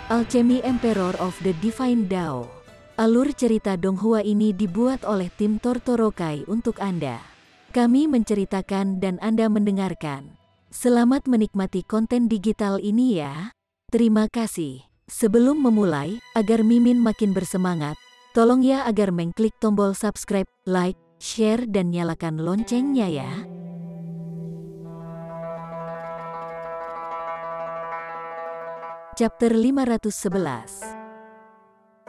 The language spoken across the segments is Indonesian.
Alchemy Emperor of the Divine Dao. Alur cerita Donghua ini dibuat oleh tim Tortorokai untuk Anda. Kami menceritakan dan Anda mendengarkan. Selamat menikmati konten digital ini ya. Terima kasih. Sebelum memulai, agar Mimin makin bersemangat, tolong ya agar mengklik tombol subscribe, like, share dan nyalakan loncengnya ya. Chapter 511.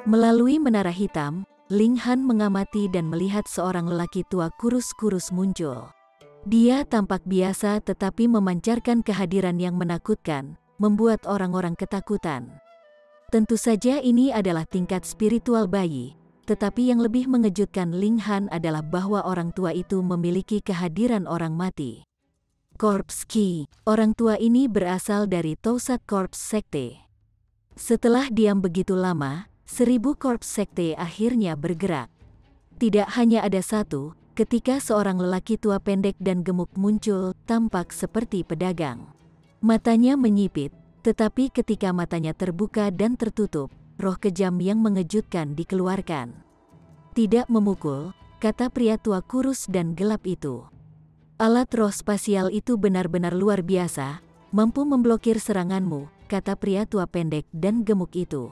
Melalui menara hitam, Ling Han mengamati dan melihat seorang lelaki tua kurus-kurus muncul. Dia tampak biasa tetapi memancarkan kehadiran yang menakutkan, membuat orang-orang ketakutan. Tentu saja ini adalah tingkat spiritual bayi, tetapi yang lebih mengejutkan Ling Han adalah bahwa orang tua itu memiliki kehadiran orang mati. Corpse Ki, orang tua ini berasal dari Tousat Corpse Sekte. Setelah diam begitu lama, 1000 Corpse Sekte akhirnya bergerak. Tidak hanya ada satu, ketika seorang lelaki tua pendek dan gemuk muncul, tampak seperti pedagang. Matanya menyipit, tetapi ketika matanya terbuka dan tertutup, roh kejam yang mengejutkan dikeluarkan. Tidak memukul, kata pria tua kurus dan gelap itu. Alat roh spasial itu benar-benar luar biasa, mampu memblokir seranganmu, kata pria tua pendek dan gemuk itu.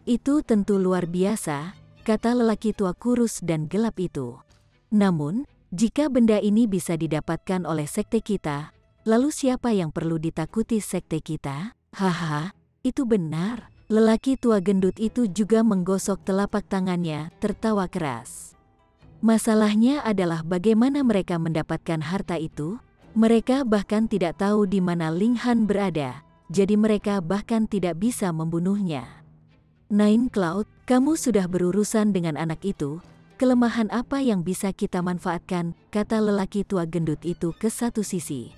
Itu tentu luar biasa, kata lelaki tua kurus dan gelap itu. Namun, jika benda ini bisa didapatkan oleh sekte kita, lalu siapa yang perlu ditakuti sekte kita? Haha, itu benar. Lelaki tua gendut itu juga menggosok telapak tangannya, tertawa keras. Masalahnya adalah bagaimana mereka mendapatkan harta itu. Mereka bahkan tidak tahu di mana Ling Han berada, jadi mereka bahkan tidak bisa membunuhnya. Nine Cloud, kamu sudah berurusan dengan anak itu. Kelemahan apa yang bisa kita manfaatkan, kata lelaki tua gendut itu ke satu sisi.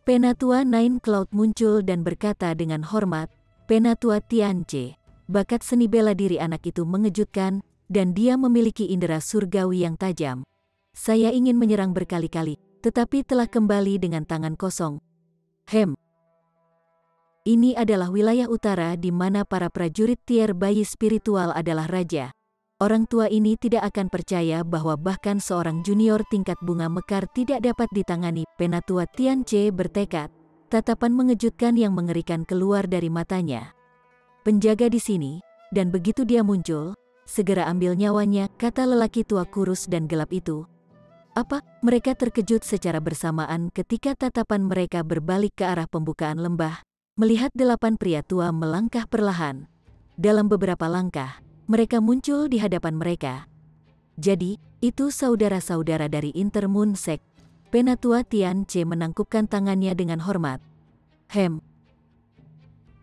Penatua Nine Cloud muncul dan berkata dengan hormat, Penatua Tianche, bakat seni bela diri anak itu mengejutkan, dan dia memiliki indera surgawi yang tajam. Saya ingin menyerang berkali-kali, tetapi telah kembali dengan tangan kosong. Ini adalah wilayah utara di mana para prajurit tier bayi spiritual adalah raja. Orang tua ini tidak akan percaya bahwa bahkan seorang junior tingkat bunga mekar tidak dapat ditangani. Penatua Tianche bertekad, tatapan mengejutkan yang mengerikan keluar dari matanya. Penjaga di sini, dan begitu dia muncul, segera ambil nyawanya, kata lelaki tua kurus dan gelap itu. Apa? Mereka terkejut secara bersamaan ketika tatapan mereka berbalik ke arah pembukaan lembah, melihat 8 pria tua melangkah perlahan. Dalam beberapa langkah, mereka muncul di hadapan mereka. Jadi, itu saudara-saudara dari Intermoon Sect. Penatua Tianche menangkupkan tangannya dengan hormat.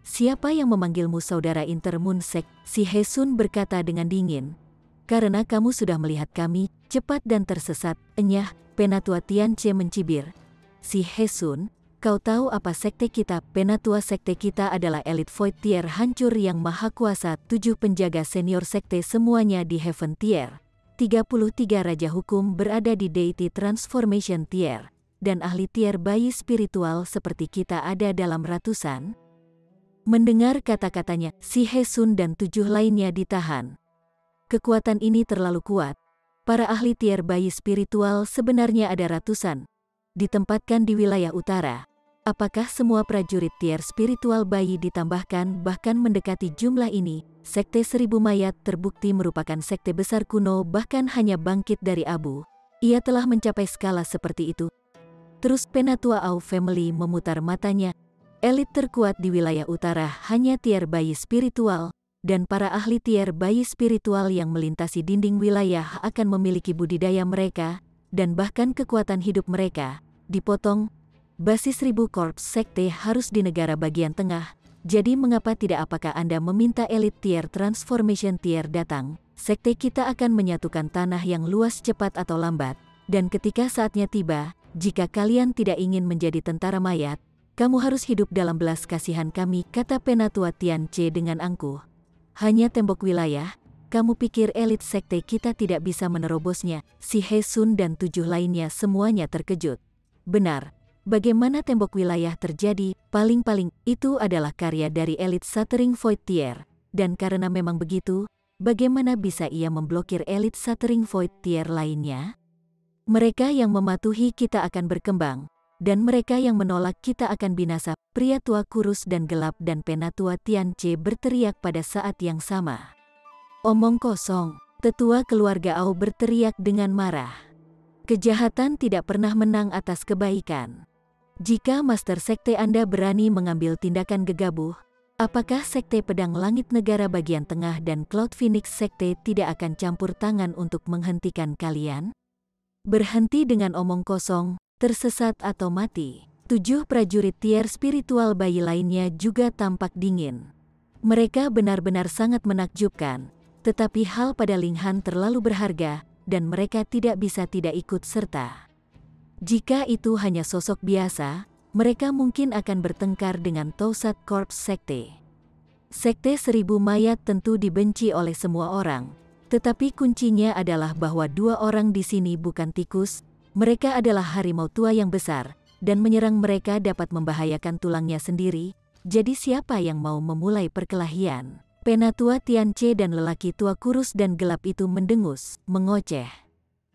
Siapa yang memanggilmu saudara Intermoon Sect? Si He Sun berkata dengan dingin. Karena kamu sudah melihat kami, cepat dan tersesat, enyah. Penatua Tianche mencibir. Si He Sun, kau tahu apa sekte kita? Penatua sekte kita adalah elit Void Tier hancur yang maha kuasa. 7 penjaga senior sekte semuanya di Heaven Tier. 33 raja hukum berada di Deity Transformation Tier. Dan ahli tier bayi spiritual seperti kita ada dalam ratusan. Mendengar kata-katanya, si He Sun dan 7 lainnya ditahan. Kekuatan ini terlalu kuat. Para ahli tier bayi spiritual sebenarnya ada ratusan. Ditempatkan di wilayah utara. Apakah semua prajurit tier spiritual bayi ditambahkan bahkan mendekati jumlah ini? Sekte 1000 mayat terbukti merupakan sekte besar kuno bahkan hanya bangkit dari abu. Ia telah mencapai skala seperti itu. Terus Penatua Au Family memutar matanya. Elit terkuat di wilayah utara hanya tier bayi spiritual, dan para ahli tier bayi spiritual yang melintasi dinding wilayah akan memiliki budidaya mereka, dan bahkan kekuatan hidup mereka, dipotong. Basis 1000 Corpse Sekte harus di negara bagian tengah, jadi mengapa tidak apakah Anda meminta elit tier Transformation Tier datang? Sekte kita akan menyatukan tanah yang luas cepat atau lambat, dan ketika saatnya tiba, jika kalian tidak ingin menjadi tentara mayat, kamu harus hidup dalam belas kasihan kami, kata Penatua Tianche dengan angkuh. Hanya tembok wilayah, kamu pikir elit sekte kita tidak bisa menerobosnya? Si He Sun dan 7 lainnya semuanya terkejut. Benar, bagaimana tembok wilayah terjadi, paling-paling itu adalah karya dari elit Shattering Void Tier. Dan karena memang begitu, bagaimana bisa ia memblokir elit Shattering Void Tier lainnya? Mereka yang mematuhi kita akan berkembang, dan mereka yang menolak kita akan binasa. Pria tua kurus dan gelap dan Penatua Tianche berteriak pada saat yang sama. Omong kosong, tetua keluarga Ao berteriak dengan marah. Kejahatan tidak pernah menang atas kebaikan. Jika Master Sekte Anda berani mengambil tindakan gegabah, apakah Sekte Pedang Langit Negara bagian tengah dan Cloud Phoenix Sekte tidak akan campur tangan untuk menghentikan kalian? Berhenti dengan omong kosong, tersesat atau mati. 7 prajurit tier spiritual bayi lainnya juga tampak dingin. Mereka benar-benar sangat menakjubkan, tetapi hal pada Ling Han terlalu berharga, dan mereka tidak bisa tidak ikut serta. Jika itu hanya sosok biasa, mereka mungkin akan bertengkar dengan Tousat Corps Sekte. Sekte 1000 mayat tentu dibenci oleh semua orang, tetapi kuncinya adalah bahwa 2 orang di sini bukan tikus, mereka adalah harimau tua yang besar, dan menyerang mereka dapat membahayakan tulangnya sendiri, jadi siapa yang mau memulai perkelahian? Penatua Tianche dan lelaki tua kurus dan gelap itu mendengus, mengoceh.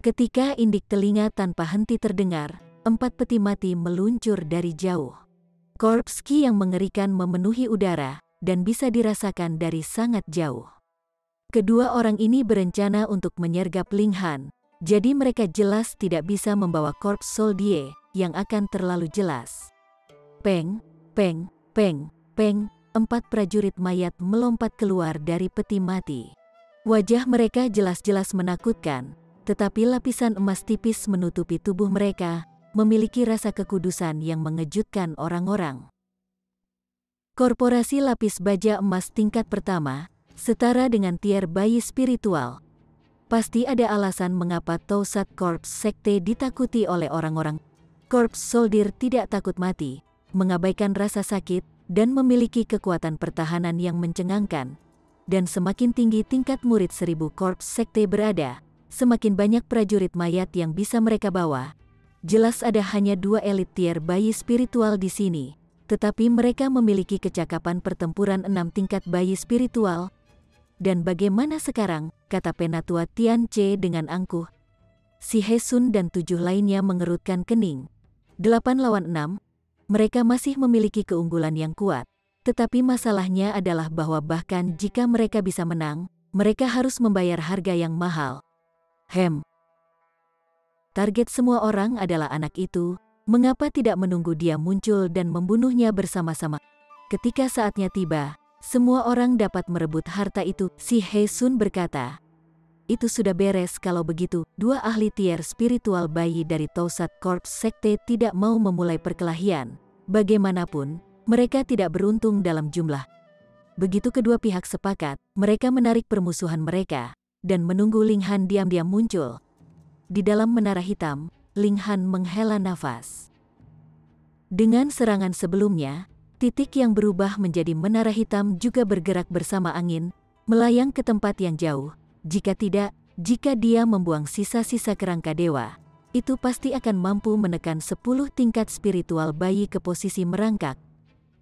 Ketika indik telinga tanpa henti terdengar, 4 peti mati meluncur dari jauh. Korps Ki yang mengerikan memenuhi udara, dan bisa dirasakan dari sangat jauh. Kedua orang ini berencana untuk menyergap Ling Han, jadi mereka jelas tidak bisa membawa Korps Soldier, yang akan terlalu jelas. Peng, peng, peng, peng, 4 prajurit mayat melompat keluar dari peti mati. Wajah mereka jelas-jelas menakutkan, tetapi lapisan emas tipis menutupi tubuh mereka, memiliki rasa kekudusan yang mengejutkan orang-orang. Korporasi lapis baja emas tingkat pertama, setara dengan tier bayi spiritual. Pasti ada alasan mengapa Tousat Corps Sekte ditakuti oleh orang-orang. Korps Soldier tidak takut mati, mengabaikan rasa sakit, dan memiliki kekuatan pertahanan yang mencengangkan. Dan semakin tinggi tingkat murid 1000 Korps Sekte berada, semakin banyak prajurit mayat yang bisa mereka bawa. Jelas ada hanya 2 elit tier bayi spiritual di sini, tetapi mereka memiliki kecakapan pertempuran 6 tingkat bayi spiritual. Dan bagaimana sekarang, kata Penatua Tianche dengan angkuh. Si He Sun dan 7 lainnya mengerutkan kening. 8 lawan 6, mereka masih memiliki keunggulan yang kuat. Tetapi masalahnya adalah bahwa bahkan jika mereka bisa menang, mereka harus membayar harga yang mahal. Target semua orang adalah anak itu, mengapa tidak menunggu dia muncul dan membunuhnya bersama-sama? Ketika saatnya tiba, semua orang dapat merebut harta itu, si He Sun berkata. Itu sudah beres kalau begitu. 2 ahli tier spiritual bayi dari Tousat Corps Sekte tidak mau memulai perkelahian. Bagaimanapun, mereka tidak beruntung dalam jumlah. Begitu kedua pihak sepakat, mereka menarik permusuhan mereka, dan menunggu Ling Han diam-diam muncul. Di dalam menara hitam, Ling Han menghela nafas. Dengan serangan sebelumnya, titik yang berubah menjadi menara hitam juga bergerak bersama angin, melayang ke tempat yang jauh. Jika tidak, jika dia membuang sisa-sisa kerangka dewa, itu pasti akan mampu menekan 10 tingkat spiritual bayi ke posisi merangkak.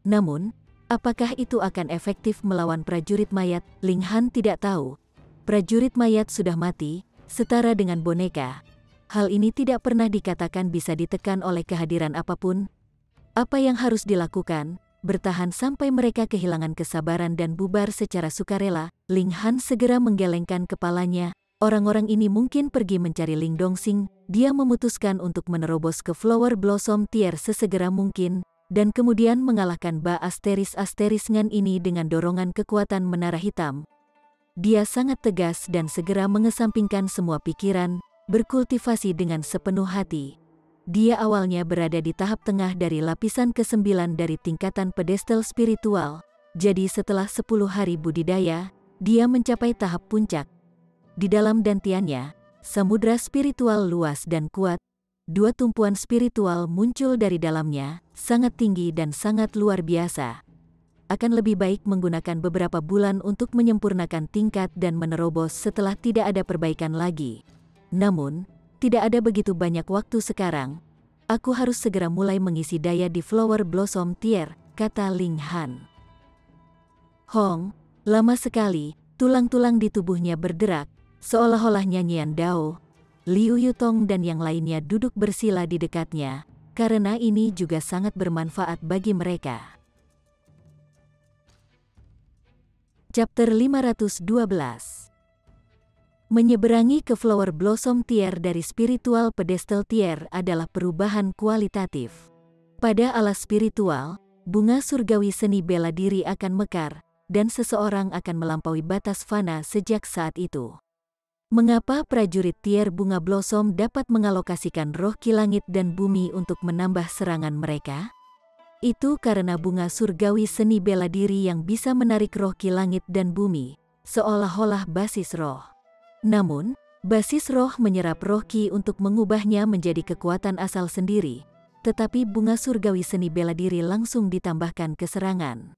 Namun, apakah itu akan efektif melawan prajurit mayat? Ling Han tidak tahu. Prajurit mayat sudah mati, setara dengan boneka. Hal ini tidak pernah dikatakan bisa ditekan oleh kehadiran apapun. Apa yang harus dilakukan? Bertahan sampai mereka kehilangan kesabaran dan bubar secara sukarela. Ling Han segera menggelengkan kepalanya. Orang-orang ini mungkin pergi mencari Ling Dongxing. Dia memutuskan untuk menerobos ke Flower Blossom Tier sesegera mungkin, dan kemudian mengalahkan Ba Asteris Ngan ini dengan dorongan kekuatan menara hitam. Dia sangat tegas dan segera mengesampingkan semua pikiran, berkultivasi dengan sepenuh hati. Dia awalnya berada di tahap tengah dari lapisan ke-9 dari tingkatan pedestal spiritual, jadi setelah 10 hari budidaya, dia mencapai tahap puncak. Di dalam dantiannya, samudra spiritual luas dan kuat, 2 tumpuan spiritual muncul dari dalamnya, sangat tinggi dan sangat luar biasa. Akan lebih baik menggunakan beberapa bulan untuk menyempurnakan tingkat dan menerobos setelah tidak ada perbaikan lagi. Namun, tidak ada begitu banyak waktu sekarang. aku harus segera mulai mengisi daya di Flower Blossom Tier, kata Ling Han. Hong, lama sekali, tulang-tulang di tubuhnya berderak, seolah-olah nyanyian Dao. Liu Yutong dan yang lainnya duduk bersila di dekatnya, karena ini juga sangat bermanfaat bagi mereka. Chapter 512. Menyeberangi ke Flower Blossom Tier dari Spiritual Pedestal Tier adalah perubahan kualitatif. Pada alas spiritual, bunga surgawi seni bela diri akan mekar, dan seseorang akan melampaui batas fana sejak saat itu. Mengapa prajurit tier bunga blossom dapat mengalokasikan roh ki langit dan bumi untuk menambah serangan mereka? Itu karena bunga surgawi seni bela diri yang bisa menarik roh ki langit dan bumi, seolah-olah basis roh. Namun, basis roh menyerap roh ki untuk mengubahnya menjadi kekuatan asal sendiri, tetapi bunga surgawi seni bela diri langsung ditambahkan ke serangan.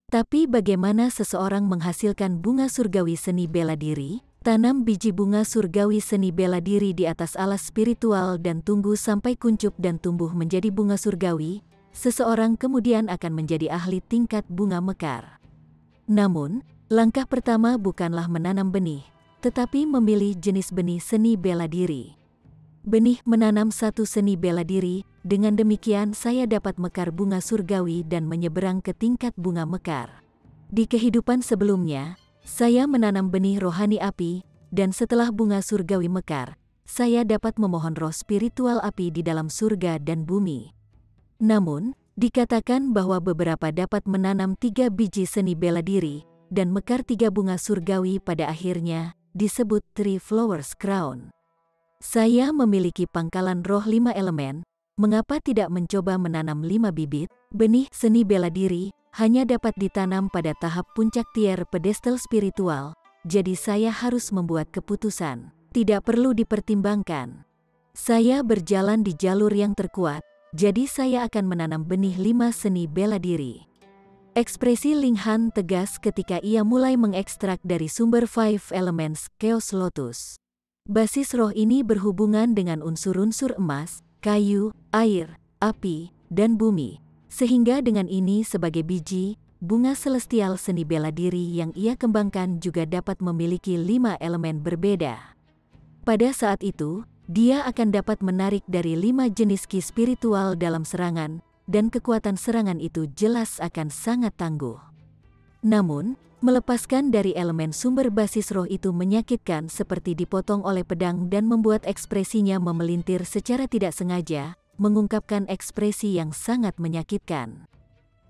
Tapi bagaimana seseorang menghasilkan bunga surgawi seni bela diri? Tanam biji bunga surgawi seni bela diri di atas alas spiritual dan tunggu sampai kuncup dan tumbuh menjadi bunga surgawi. Seseorang kemudian akan menjadi ahli tingkat bunga mekar. Namun, langkah pertama bukanlah menanam benih, tetapi memilih jenis benih seni bela diri. Benih menanam satu seni bela diri, dengan demikian saya dapat mekar bunga surgawi dan menyeberang ke tingkat bunga mekar. Di kehidupan sebelumnya, saya menanam benih rohani api, dan setelah bunga surgawi mekar, saya dapat memohon roh spiritual api di dalam surga dan bumi. Namun, dikatakan bahwa beberapa dapat menanam 3 biji seni bela diri, dan mekar 3 bunga surgawi pada akhirnya, disebut Three Flowers Crown. Saya memiliki pangkalan roh 5 elemen, mengapa tidak mencoba menanam 5 bibit? Benih seni bela diri hanya dapat ditanam pada tahap puncak tier pedestal spiritual, jadi saya harus membuat keputusan. Tidak perlu dipertimbangkan. Saya berjalan di jalur yang terkuat, jadi saya akan menanam benih 5 seni bela diri. Ekspresi Ling Han tegas ketika ia mulai mengekstrak dari sumber Five Elements Chaos Lotus. Basis roh ini berhubungan dengan unsur-unsur emas, kayu, air, api, dan bumi. Sehingga dengan ini sebagai biji, bunga celestial seni bela diri yang ia kembangkan juga dapat memiliki 5 elemen berbeda. Pada saat itu, dia akan dapat menarik dari 5 jenis ki spiritual dalam serangan, dan kekuatan serangan itu jelas akan sangat tangguh. Namun, melepaskan dari elemen sumber basis roh itu menyakitkan seperti dipotong oleh pedang dan membuat ekspresinya memelintir secara tidak sengaja, mengungkapkan ekspresi yang sangat menyakitkan.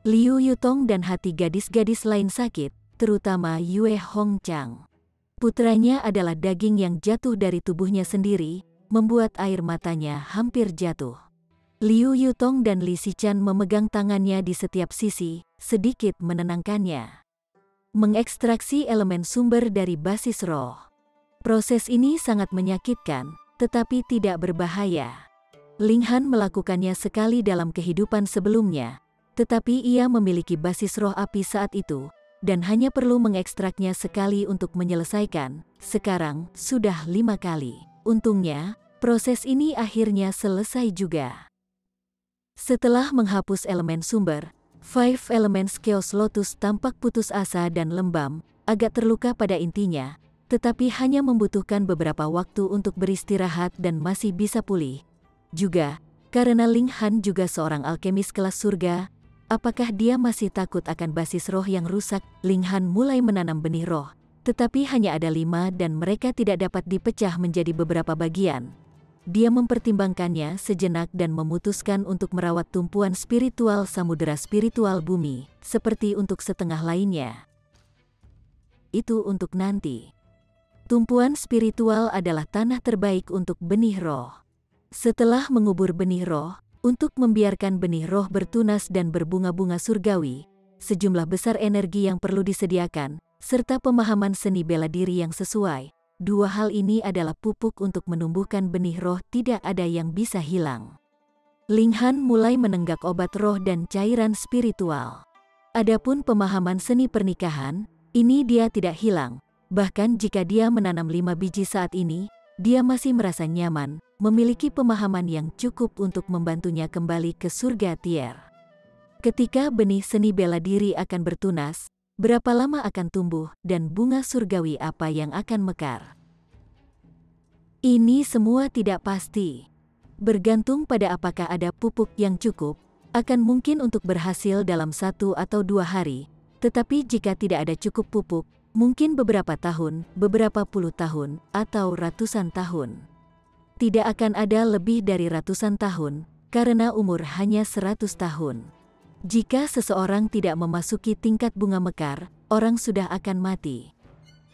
Liu Yutong dan hati gadis-gadis lain sakit, terutama Yue Hongchang. Putranya adalah daging yang jatuh dari tubuhnya sendiri, membuat air matanya hampir jatuh. Liu Yutong dan Li Xichan memegang tangannya di setiap sisi, sedikit menenangkannya. Mengekstraksi elemen sumber dari basis roh. Proses ini sangat menyakitkan, tetapi tidak berbahaya. Ling Han melakukannya sekali dalam kehidupan sebelumnya, tetapi ia memiliki basis roh api saat itu, dan hanya perlu mengekstraknya sekali untuk menyelesaikan. Sekarang, sudah 5 kali. Untungnya, proses ini akhirnya selesai juga. Setelah menghapus elemen sumber, Five Elements Chaos Lotus tampak putus asa dan lembam, agak terluka pada intinya, tetapi hanya membutuhkan beberapa waktu untuk beristirahat dan masih bisa pulih. Juga, karena Ling Han juga seorang alkemis kelas surga, apakah dia masih takut akan basis roh yang rusak? Ling Han mulai menanam benih roh, tetapi hanya ada 5 dan mereka tidak dapat dipecah menjadi beberapa bagian. Dia mempertimbangkannya sejenak dan memutuskan untuk merawat tumpuan spiritual samudera spiritual bumi, seperti untuk setengah lainnya. Itu untuk nanti. Tumpuan spiritual adalah tanah terbaik untuk benih roh. Setelah mengubur benih roh, untuk membiarkan benih roh bertunas dan berbunga-bunga surgawi, sejumlah besar energi yang perlu disediakan, serta pemahaman seni bela diri yang sesuai. 2 hal ini adalah pupuk untuk menumbuhkan benih roh, tidak ada yang bisa hilang. Ling Han mulai menenggak obat roh dan cairan spiritual. Adapun pemahaman seni pernikahan, ini dia tidak hilang. Bahkan jika dia menanam 5 biji saat ini, dia masih merasa nyaman, memiliki pemahaman yang cukup untuk membantunya kembali ke surga tier. Ketika benih seni bela diri akan bertunas, berapa lama akan tumbuh dan bunga surgawi apa yang akan mekar? Ini semua tidak pasti. Bergantung pada apakah ada pupuk yang cukup, akan mungkin untuk berhasil dalam 1 atau 2 hari. Tetapi jika tidak ada cukup pupuk, mungkin beberapa tahun, beberapa puluh tahun, atau ratusan tahun. Tidak akan ada lebih dari ratusan tahun, karena umur hanya 100 tahun. Jika seseorang tidak memasuki tingkat bunga mekar, orang sudah akan mati.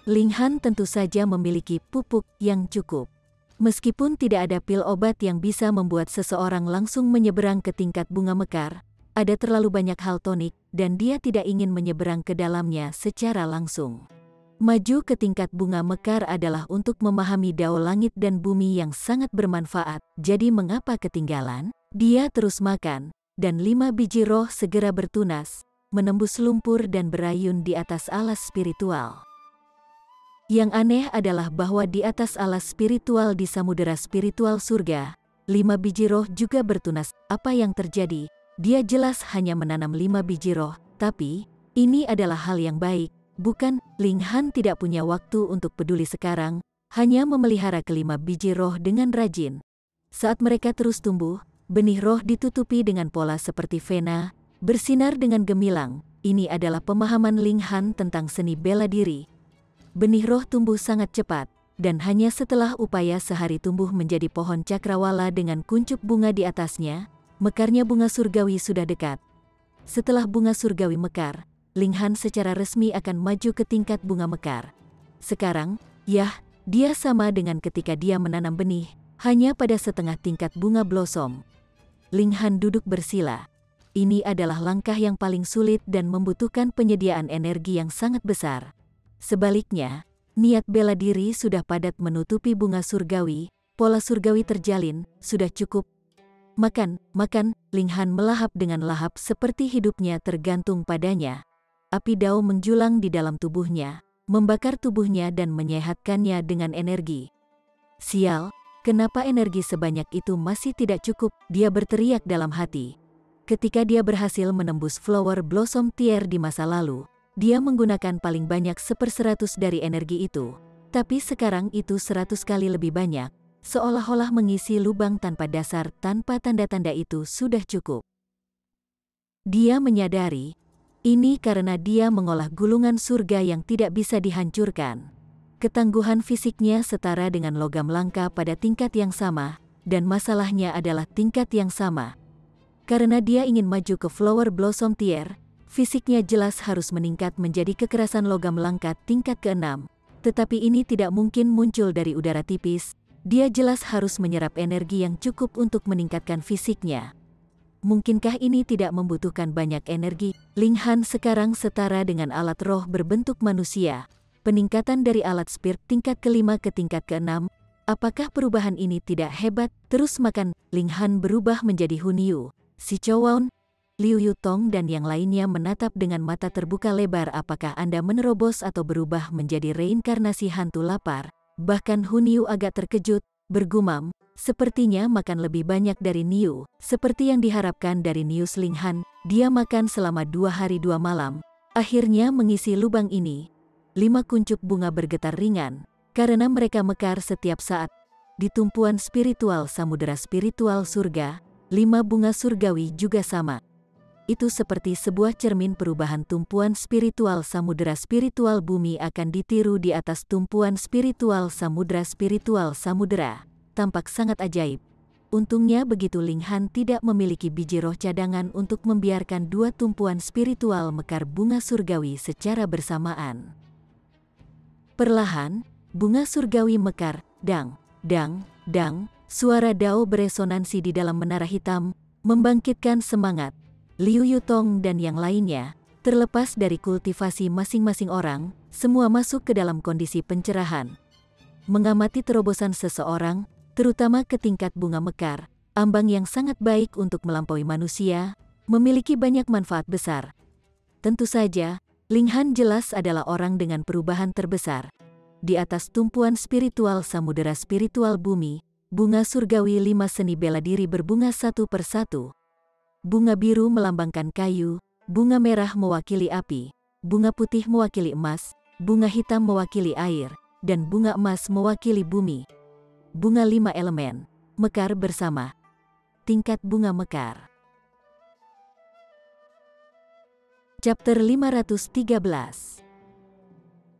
Linghan tentu saja memiliki pupuk yang cukup. Meskipun tidak ada pil obat yang bisa membuat seseorang langsung menyeberang ke tingkat bunga mekar, ada terlalu banyak hal tonik, dan dia tidak ingin menyeberang ke dalamnya secara langsung. Maju ke tingkat bunga mekar adalah untuk memahami dao langit dan bumi yang sangat bermanfaat, jadi mengapa ketinggalan? Dia terus makan, dan 5 biji roh segera bertunas, menembus lumpur dan berayun di atas alas spiritual. Yang aneh adalah bahwa di atas alas spiritual di samudera spiritual surga, 5 biji roh juga bertunas. Apa yang terjadi? Dia jelas hanya menanam 5 biji roh, tapi ini adalah hal yang baik, bukan? Linghan tidak punya waktu untuk peduli sekarang, hanya memelihara kelima biji roh dengan rajin. Saat mereka terus tumbuh, benih roh ditutupi dengan pola seperti vena, bersinar dengan gemilang. Ini adalah pemahaman Linghan tentang seni bela diri. Benih roh tumbuh sangat cepat, dan hanya setelah upaya sehari tumbuh menjadi pohon cakrawala dengan kuncup bunga di atasnya, mekarnya bunga surgawi sudah dekat. Setelah bunga surgawi mekar, Linghan secara resmi akan maju ke tingkat bunga mekar. Sekarang, dia sama dengan ketika dia menanam benih, hanya pada setengah tingkat bunga blossom. Linghan duduk bersila. Ini adalah langkah yang paling sulit dan membutuhkan penyediaan energi yang sangat besar. Sebaliknya, niat bela diri sudah padat menutupi bunga surgawi, pola surgawi terjalin, sudah cukup. Makan, Linghan melahap dengan lahap seperti hidupnya tergantung padanya. Api dao menjulang di dalam tubuhnya, membakar tubuhnya dan menyehatkannya dengan energi. Sial, kenapa energi sebanyak itu masih tidak cukup? Dia berteriak dalam hati. Ketika dia berhasil menembus flower blossom tier di masa lalu, dia menggunakan paling banyak 1/100 dari energi itu. Tapi sekarang itu 100 kali lebih banyak, seolah-olah mengisi lubang tanpa dasar. Tanpa tanda-tanda itu sudah cukup. Dia menyadari, ini karena dia mengolah gulungan surga yang tidak bisa dihancurkan. Ketangguhan fisiknya setara dengan logam langka pada tingkat yang sama, dan masalahnya adalah tingkat yang sama. Karena dia ingin maju ke flower blossom tier, fisiknya jelas harus meningkat menjadi kekerasan logam langka tingkat ke-6. Tetapi ini tidak mungkin muncul dari udara tipis. Dia jelas harus menyerap energi yang cukup untuk meningkatkan fisiknya. Mungkinkah ini tidak membutuhkan banyak energi? Linghan sekarang setara dengan alat roh berbentuk manusia. Peningkatan dari alat spirit tingkat ke-5 ke tingkat ke-6. Apakah perubahan ini tidak hebat? Terus makan, Linghan berubah menjadi Hunyu, Si Chowaun, Liu Yutong dan yang lainnya menatap dengan mata terbuka lebar. Apakah Anda menerobos atau berubah menjadi reinkarnasi hantu lapar? Bahkan Hunyu agak terkejut, bergumam, sepertinya makan lebih banyak dari Niu. Seperti yang diharapkan dari Niu Linghan, dia makan selama 2 hari 2 malam. Akhirnya mengisi lubang ini. 5 kuncup bunga bergetar ringan, karena mereka mekar setiap saat. Di tumpuan spiritual samudera spiritual surga, 5 bunga surgawi juga sama. Itu seperti sebuah cermin perubahan. Tumpuan spiritual samudera spiritual bumi akan ditiru di atas tumpuan spiritual samudera. Tampak sangat ajaib. Untungnya begitu Linghan tidak memiliki biji roh cadangan untuk membiarkan 2 tumpuan spiritual mekar bunga surgawi secara bersamaan. Perlahan, bunga surgawi mekar, dang, suara dao beresonansi di dalam menara hitam, membangkitkan semangat. Liu Yutong dan yang lainnya, terlepas dari kultivasi masing-masing orang, semua masuk ke dalam kondisi pencerahan. Mengamati terobosan seseorang, terutama ke tingkat bunga mekar, ambang yang sangat baik untuk melampaui manusia, memiliki banyak manfaat besar. Tentu saja, Linghan jelas adalah orang dengan perubahan terbesar. Di atas tumpuan spiritual samudera spiritual bumi, bunga surgawi 5 seni bela diri berbunga satu persatu. Bunga biru melambangkan kayu, bunga merah mewakili api, bunga putih mewakili emas, bunga hitam mewakili air, dan bunga emas mewakili bumi. Bunga 5 elemen, mekar bersama. Tingkat bunga mekar. Chapter 513.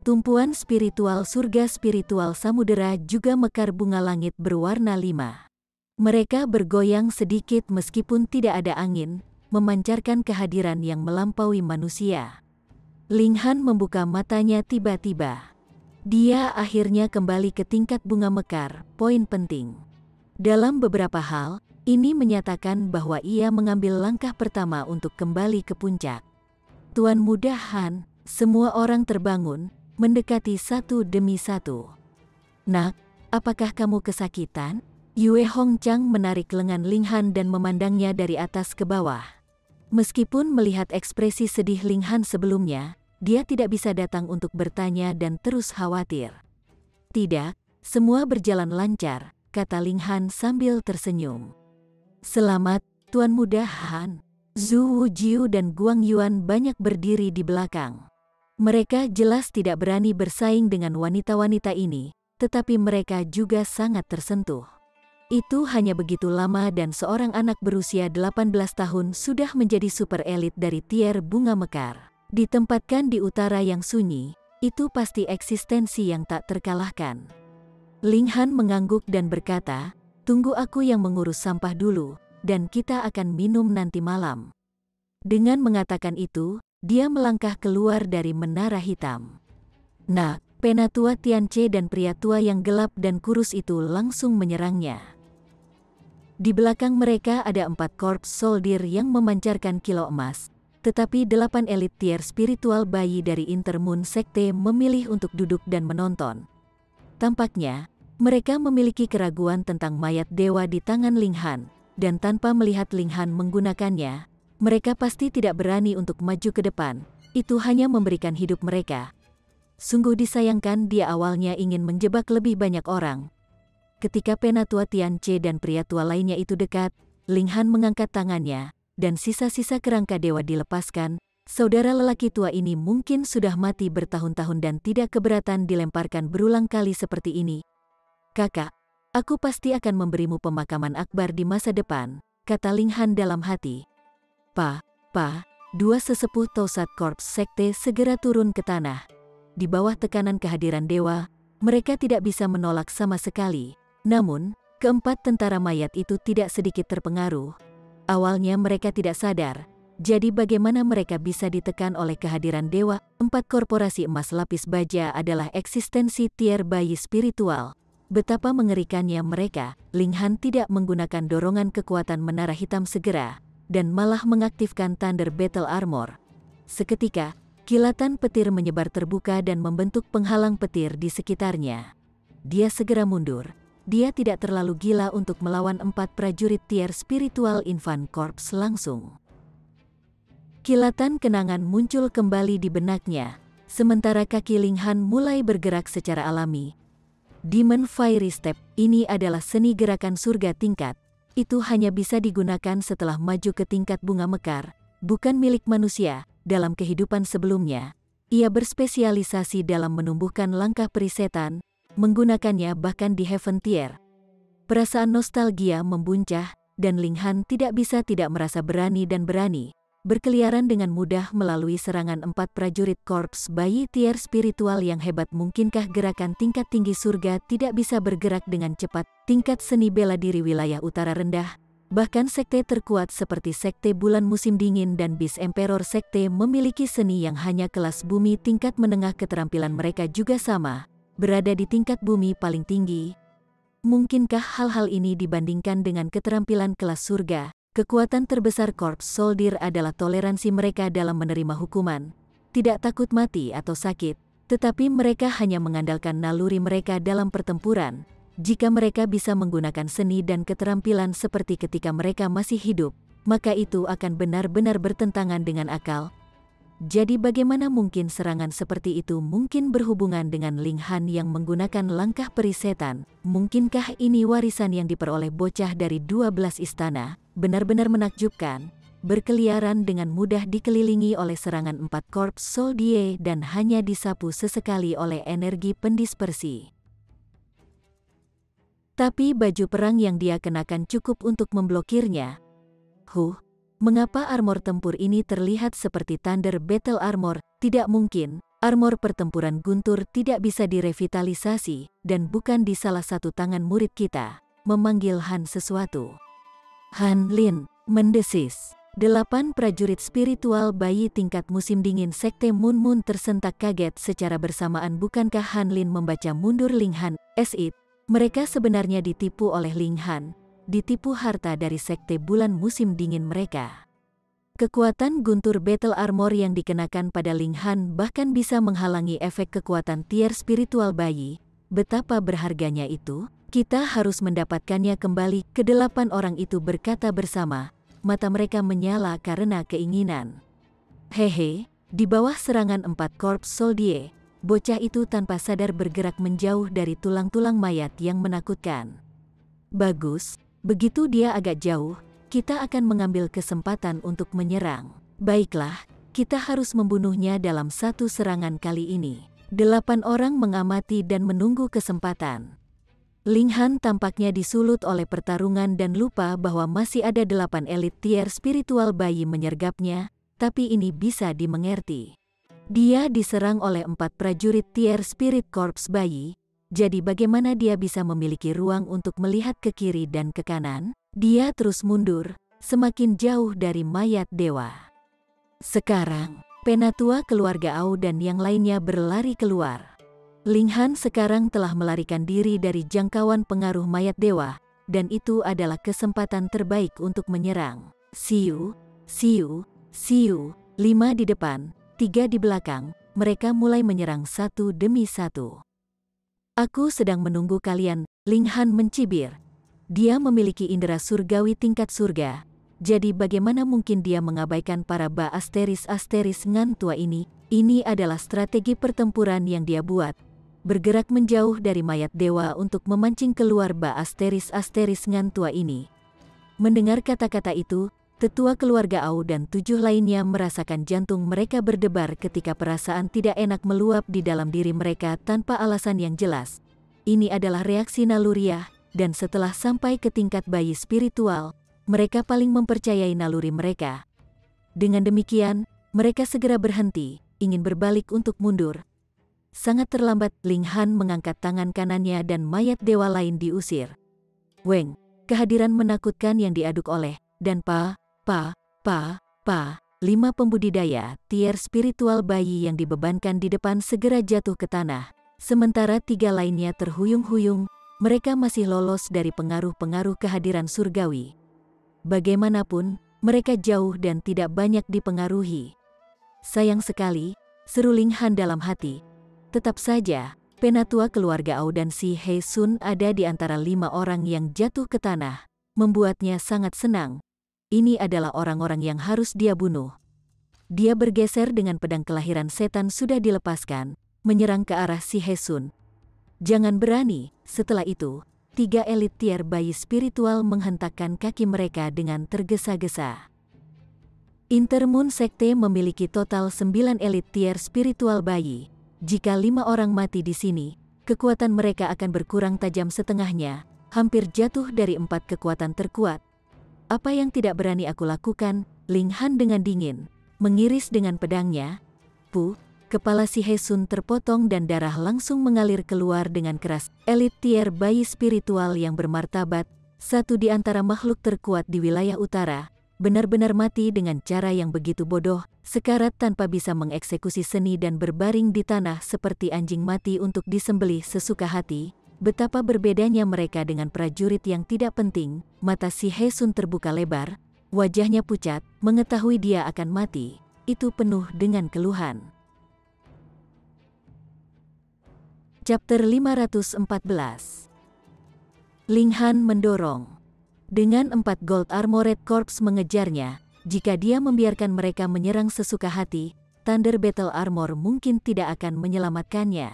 Tumpuan spiritual surga spiritual samudera juga mekar bunga langit berwarna 5. Mereka bergoyang sedikit meskipun tidak ada angin, memancarkan kehadiran yang melampaui manusia. Ling Han membuka matanya tiba-tiba. Dia akhirnya kembali ke tingkat bunga mekar, poin penting. Dalam beberapa hal, ini menyatakan bahwa ia mengambil langkah pertama untuk kembali ke puncak. Tuan Muda Han, semua orang terbangun, mendekati satu demi satu. Nak, apakah kamu kesakitan? Yue Hong Chang menarik lengan Ling Han dan memandangnya dari atas ke bawah. Meskipun melihat ekspresi sedih Ling Han sebelumnya, dia tidak bisa datang untuk bertanya dan terus khawatir. Tidak, semua berjalan lancar, kata Ling Han sambil tersenyum. Selamat, Tuan Muda Han. Zhu Wujiu dan Guang Yuan banyak berdiri di belakang. Mereka jelas tidak berani bersaing dengan wanita-wanita ini, tetapi mereka juga sangat tersentuh. Itu hanya begitu lama dan seorang anak berusia 18 tahun sudah menjadi super elit dari tier bunga mekar. Ditempatkan di utara yang sunyi, itu pasti eksistensi yang tak terkalahkan. Ling Han mengangguk dan berkata, "Tunggu aku yang mengurus sampah dulu, dan kita akan minum nanti malam." Dengan mengatakan itu, dia melangkah keluar dari menara hitam. Nah, penatua Tianche dan pria tua yang gelap dan kurus itu langsung menyerangnya. Di belakang mereka ada 4 korps soldier yang memancarkan kilau emas, tetapi 8 elit tier spiritual bayi dari Intermoon Sekte memilih untuk duduk dan menonton. Tampaknya, mereka memiliki keraguan tentang mayat dewa di tangan Ling Han. Dan tanpa melihat Ling Han menggunakannya, mereka pasti tidak berani untuk maju ke depan. Itu hanya memberikan hidup mereka. Sungguh disayangkan dia awalnya ingin menjebak lebih banyak orang. Ketika penatua Tianche dan pria tua lainnya itu dekat, Ling Han mengangkat tangannya, dan sisa-sisa kerangka dewa dilepaskan. Saudara lelaki tua ini mungkin sudah mati bertahun-tahun dan tidak keberatan dilemparkan berulang kali seperti ini. Kakak, aku pasti akan memberimu pemakaman akbar di masa depan, kata Ling Han dalam hati. Pa, dua sesepuh Tausat Korps Sekte segera turun ke tanah. Di bawah tekanan kehadiran dewa, mereka tidak bisa menolak sama sekali. Namun, keempat tentara mayat itu tidak sedikit terpengaruh. Awalnya mereka tidak sadar, jadi bagaimana mereka bisa ditekan oleh kehadiran dewa? 4 korporasi emas lapis baja adalah eksistensi tier bayi spiritual. Betapa mengerikannya mereka. Ling Han tidak menggunakan dorongan kekuatan menara hitam segera, dan malah mengaktifkan Thunder Battle Armor. Seketika, kilatan petir menyebar terbuka dan membentuk penghalang petir di sekitarnya. Dia segera mundur. Dia tidak terlalu gila untuk melawan 4 prajurit tier spiritual Infant Corps langsung. Kilatan kenangan muncul kembali di benaknya, sementara kaki Ling Han mulai bergerak secara alami. Demon Fiery Step, ini adalah seni gerakan surga tingkat. Itu hanya bisa digunakan setelah maju ke tingkat bunga mekar, bukan milik manusia. Dalam kehidupan sebelumnya, ia berspesialisasi dalam menumbuhkan langkah perisetan, menggunakannya bahkan di Heaven Tier. Perasaan nostalgia membuncah, dan Ling Han tidak bisa tidak merasa berani dan berani berkeliaran dengan mudah melalui serangan 4 prajurit korps bayi tier spiritual yang hebat. Mungkinkah gerakan tingkat tinggi surga tidak bisa bergerak dengan cepat? Tingkat seni bela diri wilayah utara rendah, bahkan sekte terkuat seperti Sekte Bulan Musim Dingin dan Beast Emperor Sekte memiliki seni yang hanya kelas bumi. Tingkat menengah keterampilan mereka juga sama, berada di tingkat bumi paling tinggi. Mungkinkah hal-hal ini dibandingkan dengan keterampilan kelas surga? Kekuatan terbesar Korps Soldier adalah toleransi mereka dalam menerima hukuman. Tidak takut mati atau sakit, tetapi mereka hanya mengandalkan naluri mereka dalam pertempuran. Jika mereka bisa menggunakan seni dan keterampilan seperti ketika mereka masih hidup, maka itu akan benar-benar bertentangan dengan akal. Jadi bagaimana mungkin serangan seperti itu mungkin berhubungan dengan Ling Han yang menggunakan langkah peri setan? Mungkinkah ini warisan yang diperoleh bocah dari 12 istana? Benar-benar menakjubkan. Berkeliaran dengan mudah dikelilingi oleh serangan 4 korps soldier dan hanya disapu sesekali oleh energi pendispersi. Tapi baju perang yang dia kenakan cukup untuk memblokirnya. Mengapa armor tempur ini terlihat seperti Thunder Battle Armor? Tidak mungkin, armor pertempuran guntur tidak bisa direvitalisasi, dan bukan di salah satu tangan murid kita. Memanggil Han sesuatu. Han Lin mendesis. 8 prajurit spiritual bayi tingkat musim dingin Sekte Moon Moon tersentak kaget secara bersamaan. Bukankah Han Lin membaca mundur Ling Han? Mereka sebenarnya ditipu oleh Ling Han. Ditipu harta dari Sekte Bulan musim dingin mereka. Kekuatan guntur battle armor yang dikenakan pada Ling Han bahkan bisa menghalangi efek kekuatan tier spiritual bayi. Betapa berharganya itu, kita harus mendapatkannya kembali. Kedelapan orang itu berkata bersama, mata mereka menyala karena keinginan. Hehe, di bawah serangan 4 korps soldier, bocah itu tanpa sadar bergerak menjauh dari tulang-tulang mayat yang menakutkan. Bagus. Begitu dia agak jauh, kita akan mengambil kesempatan untuk menyerang. Baiklah, kita harus membunuhnya dalam satu serangan kali ini. 8 orang mengamati dan menunggu kesempatan. Ling Han tampaknya disulut oleh pertarungan dan lupa bahwa masih ada 8 elit tier spiritual bayi menyergapnya, tapi ini bisa dimengerti. Dia diserang oleh 4 prajurit tier spirit corps bayi. Jadi bagaimana dia bisa memiliki ruang untuk melihat ke kiri dan ke kanan? Dia terus mundur, semakin jauh dari mayat dewa. Sekarang, penatua keluarga Au dan yang lainnya berlari keluar. Ling Han sekarang telah melarikan diri dari jangkauan pengaruh mayat dewa, dan itu adalah kesempatan terbaik untuk menyerang. Siu, 5 di depan, 3 di belakang, mereka mulai menyerang satu demi satu. Aku sedang menunggu kalian, Ling Han mencibir. Dia memiliki indera surgawi tingkat surga, jadi bagaimana mungkin dia mengabaikan para ba asteris ngan tua ini? Ini adalah strategi pertempuran yang dia buat. Bergerak menjauh dari mayat dewa untuk memancing keluar ba asteris ngan tua ini. Mendengar kata-kata itu, tetua keluarga Au dan 7 lainnya merasakan jantung mereka berdebar ketika perasaan tidak enak meluap di dalam diri mereka tanpa alasan yang jelas. Ini adalah reaksi naluriah, dan setelah sampai ke tingkat bayi spiritual, mereka paling mempercayai naluri mereka. Dengan demikian, mereka segera berhenti, ingin berbalik untuk mundur. Sangat terlambat, Ling Han mengangkat tangan kanannya dan mayat dewa lain diusir. Weng, kehadiran menakutkan yang diaduk oleh, dan 5 pembudidaya tier spiritual bayi yang dibebankan di depan segera jatuh ke tanah, sementara 3 lainnya terhuyung-huyung. Mereka masih lolos dari pengaruh-pengaruh kehadiran surgawi. Bagaimanapun, mereka jauh dan tidak banyak dipengaruhi. Sayang sekali, seru Ling Han dalam hati. Tetap saja, penatua keluarga Au dan si He Sun ada di antara 5 orang yang jatuh ke tanah, membuatnya sangat senang. Ini adalah orang-orang yang harus dia bunuh. Dia bergeser dengan pedang kelahiran setan sudah dilepaskan, menyerang ke arah si He Sun. Jangan berani. Setelah itu, 3 elit tier bayi spiritual menghentakkan kaki mereka dengan tergesa-gesa. Intermoon Sekte memiliki total 9 elit tier spiritual bayi. Jika 5 orang mati di sini, kekuatan mereka akan berkurang tajam setengahnya, hampir jatuh dari 4 kekuatan terkuat. Apa yang tidak berani aku lakukan? Ling Han dengan dingin mengiris dengan pedangnya. Kepala si He Sun terpotong dan darah langsung mengalir keluar dengan keras. Elit tier bayi spiritual yang bermartabat, satu di antara makhluk terkuat di wilayah utara, benar-benar mati dengan cara yang begitu bodoh, sekarat tanpa bisa mengeksekusi seni dan berbaring di tanah seperti anjing mati untuk disembelih sesuka hati. Betapa berbedanya mereka dengan prajurit yang tidak penting. Mata si He Sun terbuka lebar, wajahnya pucat, mengetahui dia akan mati. Itu penuh dengan keluhan. Chapter 514. Ling Han mendorong. Dengan 4 gold armored corps mengejarnya, jika dia membiarkan mereka menyerang sesuka hati, Thunder Battle Armor mungkin tidak akan menyelamatkannya.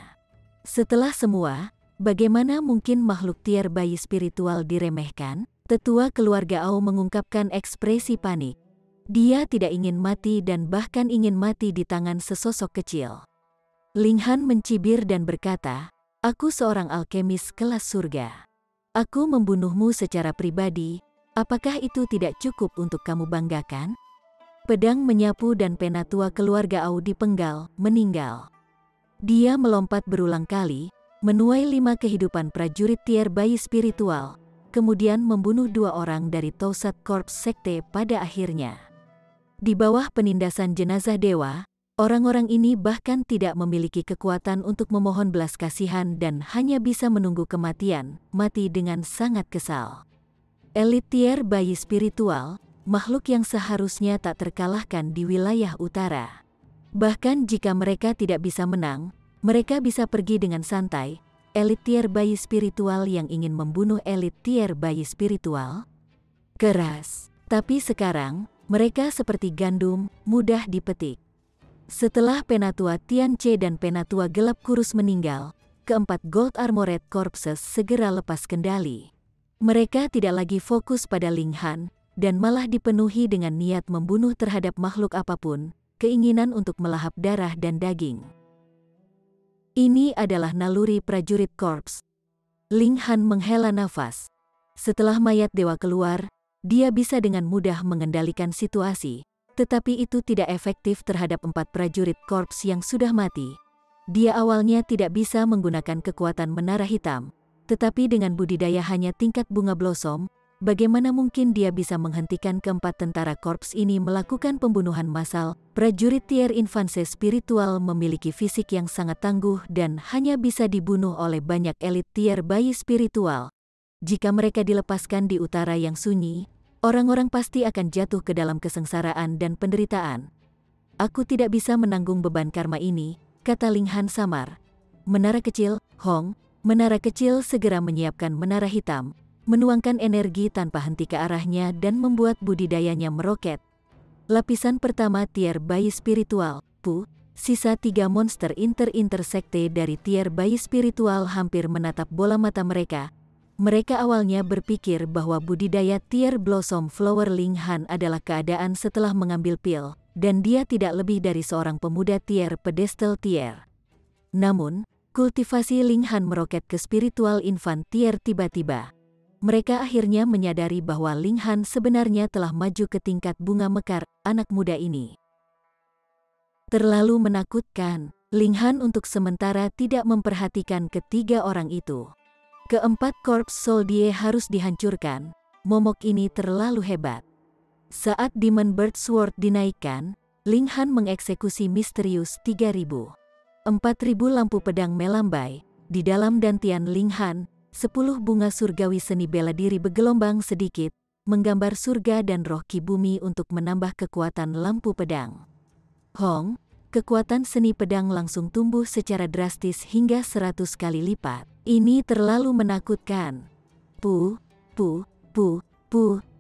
Setelah semua, bagaimana mungkin makhluk tier bayi spiritual diremehkan? Tetua keluarga Ao mengungkapkan ekspresi panik. Dia tidak ingin mati dan bahkan ingin mati di tangan sesosok kecil. Ling Han mencibir dan berkata, "Aku seorang alkemis kelas surga. Aku membunuhmu secara pribadi, apakah itu tidak cukup untuk kamu banggakan?" Pedang menyapu dan penatua keluarga Ao dipenggal, meninggal. Dia melompat berulang kali, menuai 5 kehidupan prajurit tier bayi spiritual, kemudian membunuh 2 orang dari Tausat Corps Sekte pada akhirnya. Di bawah penindasan jenazah dewa, orang-orang ini bahkan tidak memiliki kekuatan untuk memohon belas kasihan dan hanya bisa menunggu kematian, mati dengan sangat kesal. Elit tier bayi spiritual, makhluk yang seharusnya tak terkalahkan di wilayah utara. Bahkan jika mereka tidak bisa menang, mereka bisa pergi dengan santai. Elit tier bayi spiritual yang ingin membunuh elit tier bayi spiritual? Keras. Tapi sekarang, mereka seperti gandum, mudah dipetik. Setelah Penatua Tianche dan Penatua Gelap Kurus meninggal, keempat Gold Armored Corpses segera lepas kendali. Mereka tidak lagi fokus pada Ling Han, dan malah dipenuhi dengan niat membunuh terhadap makhluk apapun, keinginan untuk melahap darah dan daging. Ini adalah naluri prajurit korps. Ling Han menghela nafas. Setelah mayat dewa keluar, dia bisa dengan mudah mengendalikan situasi, tetapi itu tidak efektif terhadap 4 prajurit korps yang sudah mati. Dia awalnya tidak bisa menggunakan kekuatan menara hitam, tetapi dengan budidaya hanya tingkat bunga blossom, bagaimana mungkin dia bisa menghentikan keempat tentara korps ini melakukan pembunuhan massal? Prajurit tier infanse spiritual memiliki fisik yang sangat tangguh dan hanya bisa dibunuh oleh banyak elit tier bayi spiritual. Jika mereka dilepaskan di utara yang sunyi, orang-orang pasti akan jatuh ke dalam kesengsaraan dan penderitaan. "Aku tidak bisa menanggung beban karma ini," kata Ling Han samar. Menara kecil, Hong, menara kecil segera menyiapkan menara hitam, menuangkan energi tanpa henti ke arahnya dan membuat budidayanya meroket. Lapisan pertama tier bayi spiritual, Pu, sisa 3 monster inter-sekte dari tier bayi spiritual hampir menatap bola mata mereka. Mereka awalnya berpikir bahwa budidaya tier Blossom Flower Ling Han adalah keadaan setelah mengambil pil, dan dia tidak lebih dari seorang pemuda tier pedestal tier. Namun, kultivasi Ling Han meroket ke spiritual infant tier tiba-tiba. Mereka akhirnya menyadari bahwa Ling Han sebenarnya telah maju ke tingkat bunga mekar, anak muda ini. Terlalu menakutkan, Ling Han untuk sementara tidak memperhatikan ketiga orang itu. Keempat korps soldier harus dihancurkan, momok ini terlalu hebat. Saat Demon Bird Sword dinaikkan, Ling Han mengeksekusi misterius 3.000. 4.000 lampu pedang melambai, di dalam dantian Ling Han, 10 bunga surgawi seni bela diri bergelombang sedikit, menggambar surga dan roh ki bumi untuk menambah kekuatan lampu pedang. Hong, kekuatan seni pedang langsung tumbuh secara drastis hingga 100 kali lipat. Ini terlalu menakutkan. Pu,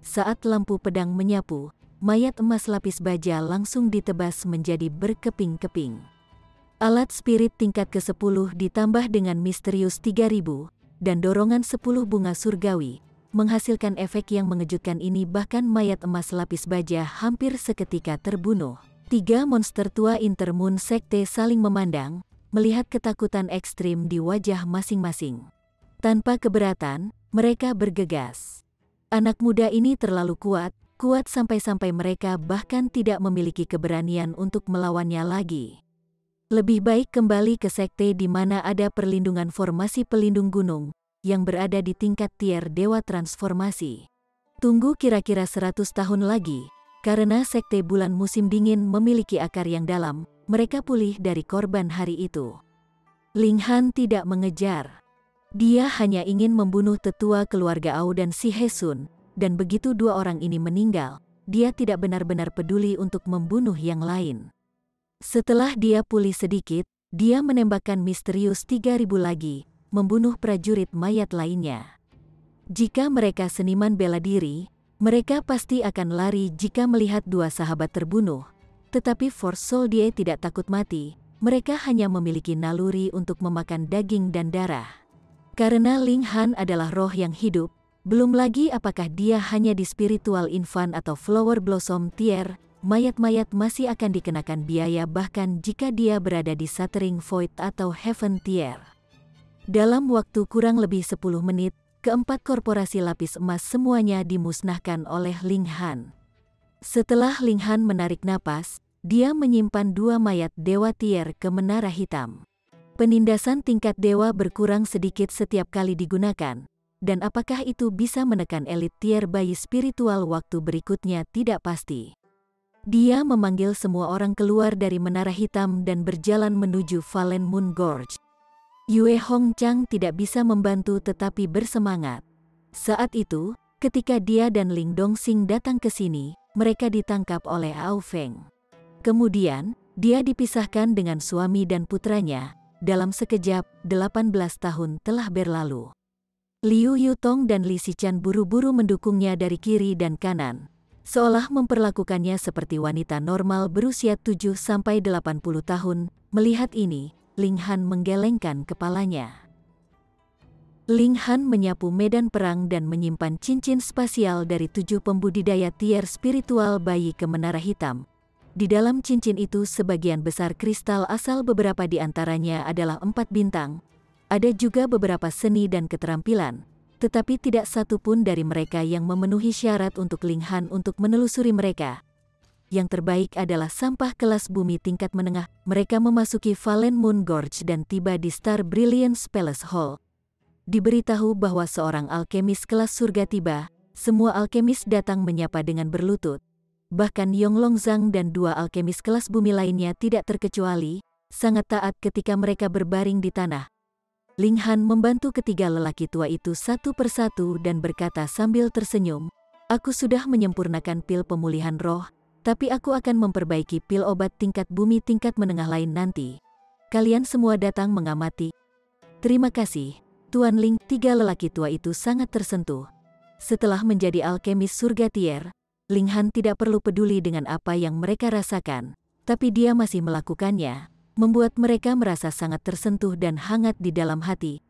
saat lampu pedang menyapu, mayat emas lapis baja langsung ditebas menjadi berkeping-keping. Alat spirit tingkat ke-10 ditambah dengan misterius 3.000, dan dorongan 10 bunga surgawi, menghasilkan efek yang mengejutkan ini. Bahkan mayat emas lapis baja hampir seketika terbunuh. 3 monster tua Intermoon Sekte saling memandang, melihat ketakutan ekstrim di wajah masing-masing. Tanpa keberatan, mereka bergegas. Anak muda ini terlalu kuat sampai-sampai mereka bahkan tidak memiliki keberanian untuk melawannya lagi. Lebih baik kembali ke sekte di mana ada perlindungan formasi pelindung gunung, yang berada di tingkat tier dewa transformasi. Tunggu kira-kira 100 tahun lagi, karena sekte bulan musim dingin memiliki akar yang dalam, mereka pulih dari korban hari itu. Ling Han tidak mengejar. Dia hanya ingin membunuh tetua keluarga Ao dan si Hesun, dan begitu 2 orang ini meninggal, dia tidak benar-benar peduli untuk membunuh yang lain. Setelah dia pulih sedikit, dia menembakkan misterius 3.000 lagi, membunuh prajurit mayat lainnya. Jika mereka seniman bela diri, mereka pasti akan lari jika melihat 2 sahabat terbunuh. tetapi Force Soldier tidak takut mati. Mereka hanya memiliki naluri untuk memakan daging dan darah. Karena Ling Han adalah roh yang hidup, belum lagi apakah dia hanya di Spiritual Infant atau Flower Blossom Tier, mayat-mayat masih akan dikenakan biaya bahkan jika dia berada di Shattering Void atau Heaven Tier. Dalam waktu kurang lebih 10 menit, keempat korporasi lapis emas semuanya dimusnahkan oleh Ling Han. Setelah Ling Han menarik napas, dia menyimpan 2 mayat Dewa Tier ke Menara Hitam. Penindasan tingkat dewa berkurang sedikit setiap kali digunakan, dan apakah itu bisa menekan elit tier bayi spiritual waktu berikutnya tidak pasti. Dia memanggil semua orang keluar dari Menara Hitam dan berjalan menuju Fallen Moon Gorge. Yue Hong Chang tidak bisa membantu tetapi bersemangat. Saat itu, ketika dia dan Ling Dongxing datang ke sini, mereka ditangkap oleh Ao Feng. Kemudian, dia dipisahkan dengan suami dan putranya. Dalam sekejap, 18 tahun telah berlalu. Liu Yutong dan Li Xichan buru-buru mendukungnya dari kiri dan kanan, seolah memperlakukannya seperti wanita normal berusia 7-80 tahun. Melihat ini, Ling Han menggelengkan kepalanya. Ling Han menyapu medan perang dan menyimpan cincin spasial dari 7 pembudidaya tier spiritual bayi ke Menara Hitam. Di dalam cincin itu sebagian besar kristal asal beberapa di antaranya adalah 4 bintang. Ada juga beberapa seni dan keterampilan, tetapi tidak satu pun dari mereka yang memenuhi syarat untuk Ling Han untuk menelusuri mereka. Yang terbaik adalah sampah kelas bumi tingkat menengah. Mereka memasuki Fallen Moon Gorge dan tiba di Star Brilliance Palace Hall. Diberitahu bahwa seorang alkemis kelas surga tiba, semua alkemis datang menyapa dengan berlutut. Bahkan Yong Longzang dan 2 alkemis kelas bumi lainnya tidak terkecuali, sangat taat ketika mereka berbaring di tanah. Ling Han membantu ketiga lelaki tua itu satu persatu dan berkata sambil tersenyum, "Aku sudah menyempurnakan pil pemulihan roh, tapi aku akan memperbaiki pil obat tingkat bumi tingkat menengah lain nanti. Kalian semua datang mengamati." "Terima kasih, Tuan Ling." 3 lelaki tua itu sangat tersentuh. Setelah menjadi alkemis surga tier, Ling Han tidak perlu peduli dengan apa yang mereka rasakan, tapi dia masih melakukannya, membuat mereka merasa sangat tersentuh dan hangat di dalam hati.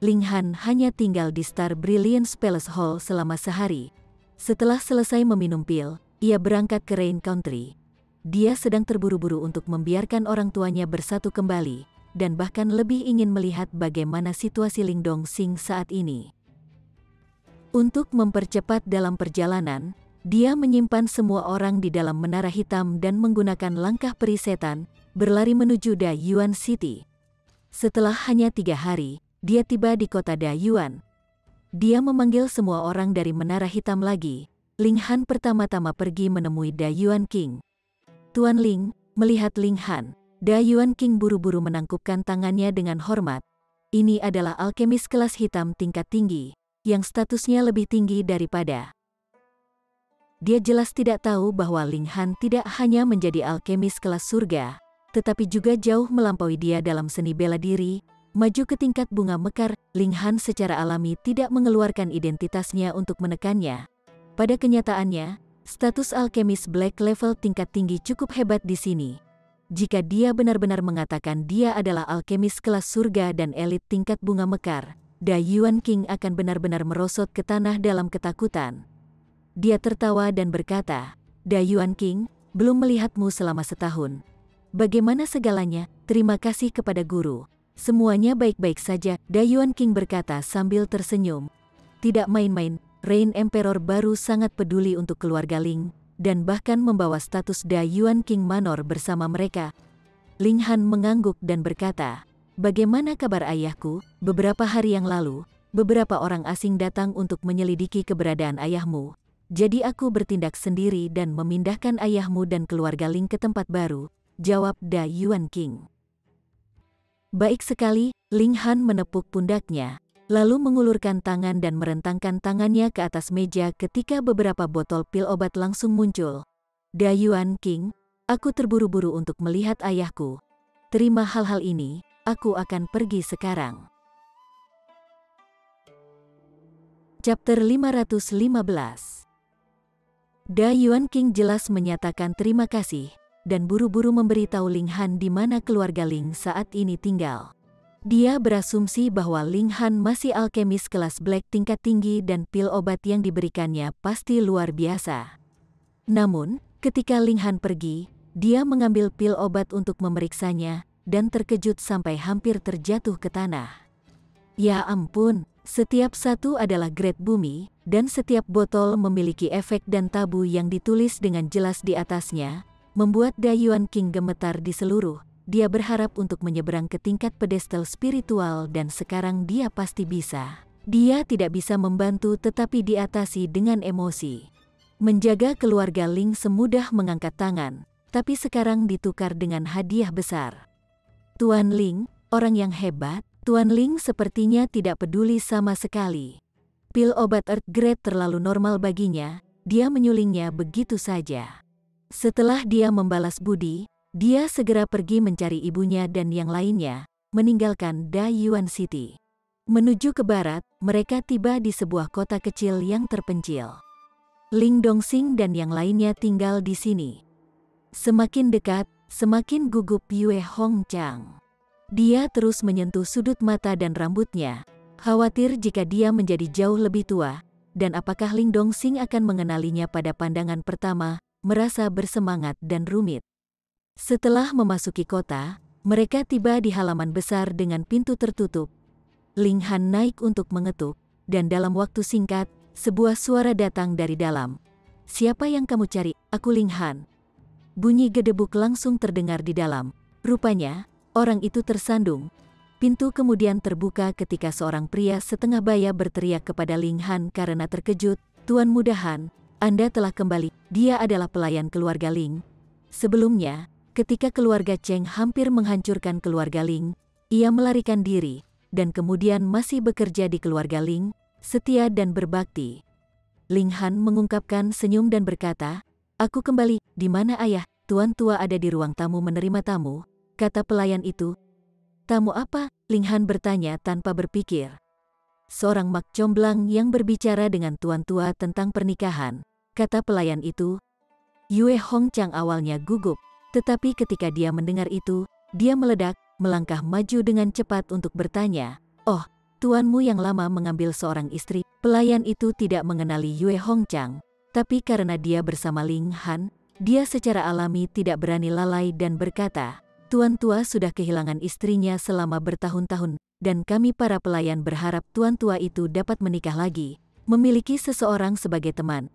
Ling Han hanya tinggal di Star Brilliance Palace Hall selama sehari. Setelah selesai meminum pil, ia berangkat ke Rain Country. Dia sedang terburu-buru untuk membiarkan orang tuanya bersatu kembali, dan bahkan lebih ingin melihat bagaimana situasi Ling Dongxing saat ini. Untuk mempercepat dalam perjalanan, dia menyimpan semua orang di dalam Menara Hitam dan menggunakan langkah peri setan, berlari menuju Dayuan City. Setelah hanya 3 hari, dia tiba di kota Dayuan. Dia memanggil semua orang dari Menara Hitam lagi. Ling Han pertama-tama pergi menemui Dayuan King. "Tuan Ling." Melihat Ling Han, Dayuan King buru-buru menangkupkan tangannya dengan hormat. Ini adalah alkemis kelas hitam tingkat tinggi, yang statusnya lebih tinggi daripada. Dia jelas tidak tahu bahwa Ling Han tidak hanya menjadi alkemis kelas surga, tetapi juga jauh melampaui dia dalam seni bela diri. Maju ke tingkat bunga mekar, Ling Han secara alami tidak mengeluarkan identitasnya untuk menekannya. Pada kenyataannya, status alkemis black level tingkat tinggi cukup hebat di sini. Jika dia benar-benar mengatakan dia adalah alkemis kelas surga dan elit tingkat bunga mekar, Dayuan King akan benar-benar merosot ke tanah dalam ketakutan. Dia tertawa dan berkata, "Dayuan King, belum melihatmu selama setahun. Bagaimana segalanya?" "Terima kasih kepada guru. Semuanya baik-baik saja," Dayuan King berkata sambil tersenyum. Tidak main-main, Rain Emperor baru sangat peduli untuk keluarga Ling, dan bahkan membawa status Dayuan King Manor bersama mereka. Ling Han mengangguk dan berkata, "Bagaimana kabar ayahku? Beberapa hari yang lalu, beberapa orang asing datang untuk menyelidiki keberadaan ayahmu. Jadi aku bertindak sendiri dan memindahkan ayahmu dan keluarga Ling ke tempat baru," jawab Dayuan King. "Baik sekali." Ling Han menepuk pundaknya, lalu mengulurkan tangan dan merentangkan tangannya ke atas meja ketika beberapa botol pil obat langsung muncul. "Dayuan King, aku terburu-buru untuk melihat ayahku. Terima hal-hal ini, aku akan pergi sekarang." Chapter 515. Dayuan King jelas menyatakan terima kasih, dan buru-buru memberitahu Ling Han di mana keluarga Ling saat ini tinggal. Dia berasumsi bahwa Ling Han masih alkemis kelas black tingkat tinggi dan pil obat yang diberikannya pasti luar biasa. Namun, ketika Ling Han pergi, dia mengambil pil obat untuk memeriksanya dan terkejut sampai hampir terjatuh ke tanah. Ya ampun, setiap satu adalah grade bumi, dan setiap botol memiliki efek dan tabu yang ditulis dengan jelas di atasnya, membuat Da Yuan King gemetar di seluruh. Dia berharap untuk menyeberang ke tingkat pedestal spiritual dan sekarang dia pasti bisa. Dia tidak bisa membantu tetapi diatasi dengan emosi. Menjaga keluarga Ling semudah mengangkat tangan, tapi sekarang ditukar dengan hadiah besar. Tuan Ling, orang yang hebat. Tuan Ling sepertinya tidak peduli sama sekali. Pil obat Earth Grade terlalu normal baginya, dia menyulingnya begitu saja. Setelah dia membalas budi, dia segera pergi mencari ibunya dan yang lainnya, meninggalkan Da Yuan City. Menuju ke barat, mereka tiba di sebuah kota kecil yang terpencil. Ling Dongxing dan yang lainnya tinggal di sini. Semakin dekat, semakin gugup Yue Hongchang. Dia terus menyentuh sudut mata dan rambutnya, khawatir jika dia menjadi jauh lebih tua, dan apakah Ling Dongxing akan mengenalinya pada pandangan pertama, merasa bersemangat dan rumit. Setelah memasuki kota, mereka tiba di halaman besar dengan pintu tertutup. Ling Han naik untuk mengetuk, dan dalam waktu singkat, sebuah suara datang dari dalam. "Siapa yang kamu cari? Aku Ling Han." Bunyi gedebuk langsung terdengar di dalam. Rupanya, orang itu tersandung. Pintu kemudian terbuka ketika seorang pria setengah baya berteriak kepada Ling Han karena terkejut, "Tuan Muda Han, Anda telah kembali." Dia adalah pelayan keluarga Ling. Sebelumnya, ketika keluarga Cheng hampir menghancurkan keluarga Ling, ia melarikan diri, dan kemudian masih bekerja di keluarga Ling, setia dan berbakti. Ling Han mengungkapkan senyum dan berkata, "Aku kembali, di mana ayah?" "Tuan tua ada di ruang tamu menerima tamu," kata pelayan itu. "Tamu apa?" Ling Han bertanya tanpa berpikir. "Seorang mak comblang yang berbicara dengan tuan tua tentang pernikahan," kata pelayan itu. Yue Hongchang awalnya gugup, tetapi ketika dia mendengar itu, dia meledak, melangkah maju dengan cepat untuk bertanya, "Oh, tuanmu yang lama mengambil seorang istri." Pelayan itu tidak mengenali Yue Hongchang, tapi karena dia bersama Ling Han, dia secara alami tidak berani lalai dan berkata, "Tuan tua sudah kehilangan istrinya selama bertahun-tahun, dan kami para pelayan berharap tuan tua itu dapat menikah lagi, memiliki seseorang sebagai teman."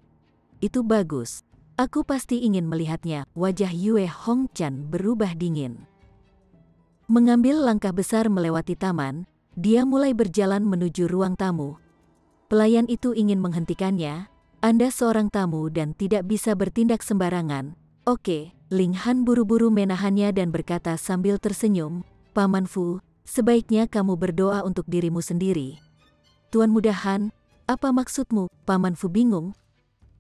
"Itu bagus. Aku pasti ingin melihatnya." Wajah Yue Hongchan berubah dingin. Mengambil langkah besar melewati taman, dia mulai berjalan menuju ruang tamu. Pelayan itu ingin menghentikannya. "Anda seorang tamu dan tidak bisa bertindak sembarangan." "Oke." Ling Han buru-buru menahannya dan berkata sambil tersenyum, "Paman Fu, sebaiknya kamu berdoa untuk dirimu sendiri." "Tuan Muda Han, apa maksudmu?" Paman Fu bingung.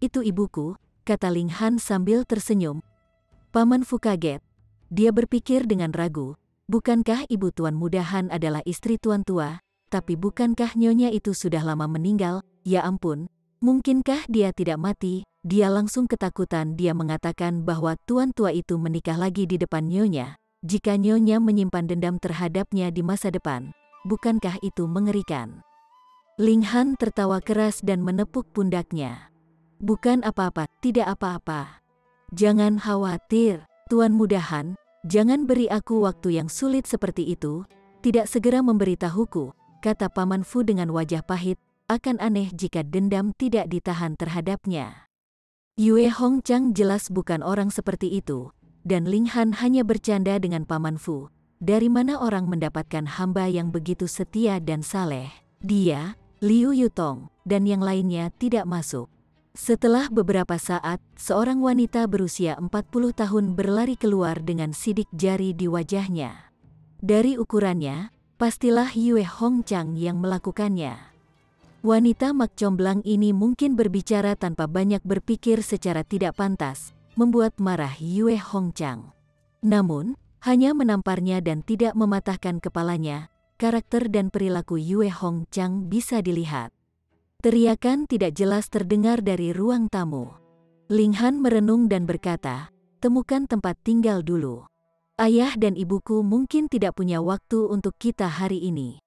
"Itu ibuku," kata Ling Han sambil tersenyum. Paman Fu kaget. Dia berpikir dengan ragu, bukankah ibu Tuan Muda Han adalah istri tuan tua, tapi bukankah nyonya itu sudah lama meninggal? Ya ampun, mungkinkah dia tidak mati? Dia langsung ketakutan. Dia mengatakan bahwa tuan tua itu menikah lagi di depan nyonya. Jika nyonya menyimpan dendam terhadapnya di masa depan, bukankah itu mengerikan? Ling Han tertawa keras dan menepuk pundaknya. "Bukan apa-apa, tidak apa-apa. Jangan khawatir, Tuan Muda Han, jangan beri aku waktu yang sulit seperti itu, tidak segera memberitahuku," kata Paman Fu dengan wajah pahit. "Akan aneh jika dendam tidak ditahan terhadapnya." Yue Hongchang jelas bukan orang seperti itu, dan Ling Han hanya bercanda dengan Paman Fu. Dari mana orang mendapatkan hamba yang begitu setia dan saleh? Dia, Liu Yutong, dan yang lainnya tidak masuk. Setelah beberapa saat, seorang wanita berusia 40 tahun berlari keluar dengan sidik jari di wajahnya. Dari ukurannya, pastilah Yue Hongchang yang melakukannya. Wanita mak comblang ini mungkin berbicara tanpa banyak berpikir secara tidak pantas, membuat marah Yue Hongchang. Namun, hanya menamparnya dan tidak mematahkan kepalanya, karakter dan perilaku Yue Hongchang bisa dilihat. Teriakan tidak jelas terdengar dari ruang tamu. Ling Han merenung dan berkata, temukan tempat tinggal dulu. Ayah dan ibuku mungkin tidak punya waktu untuk kita hari ini.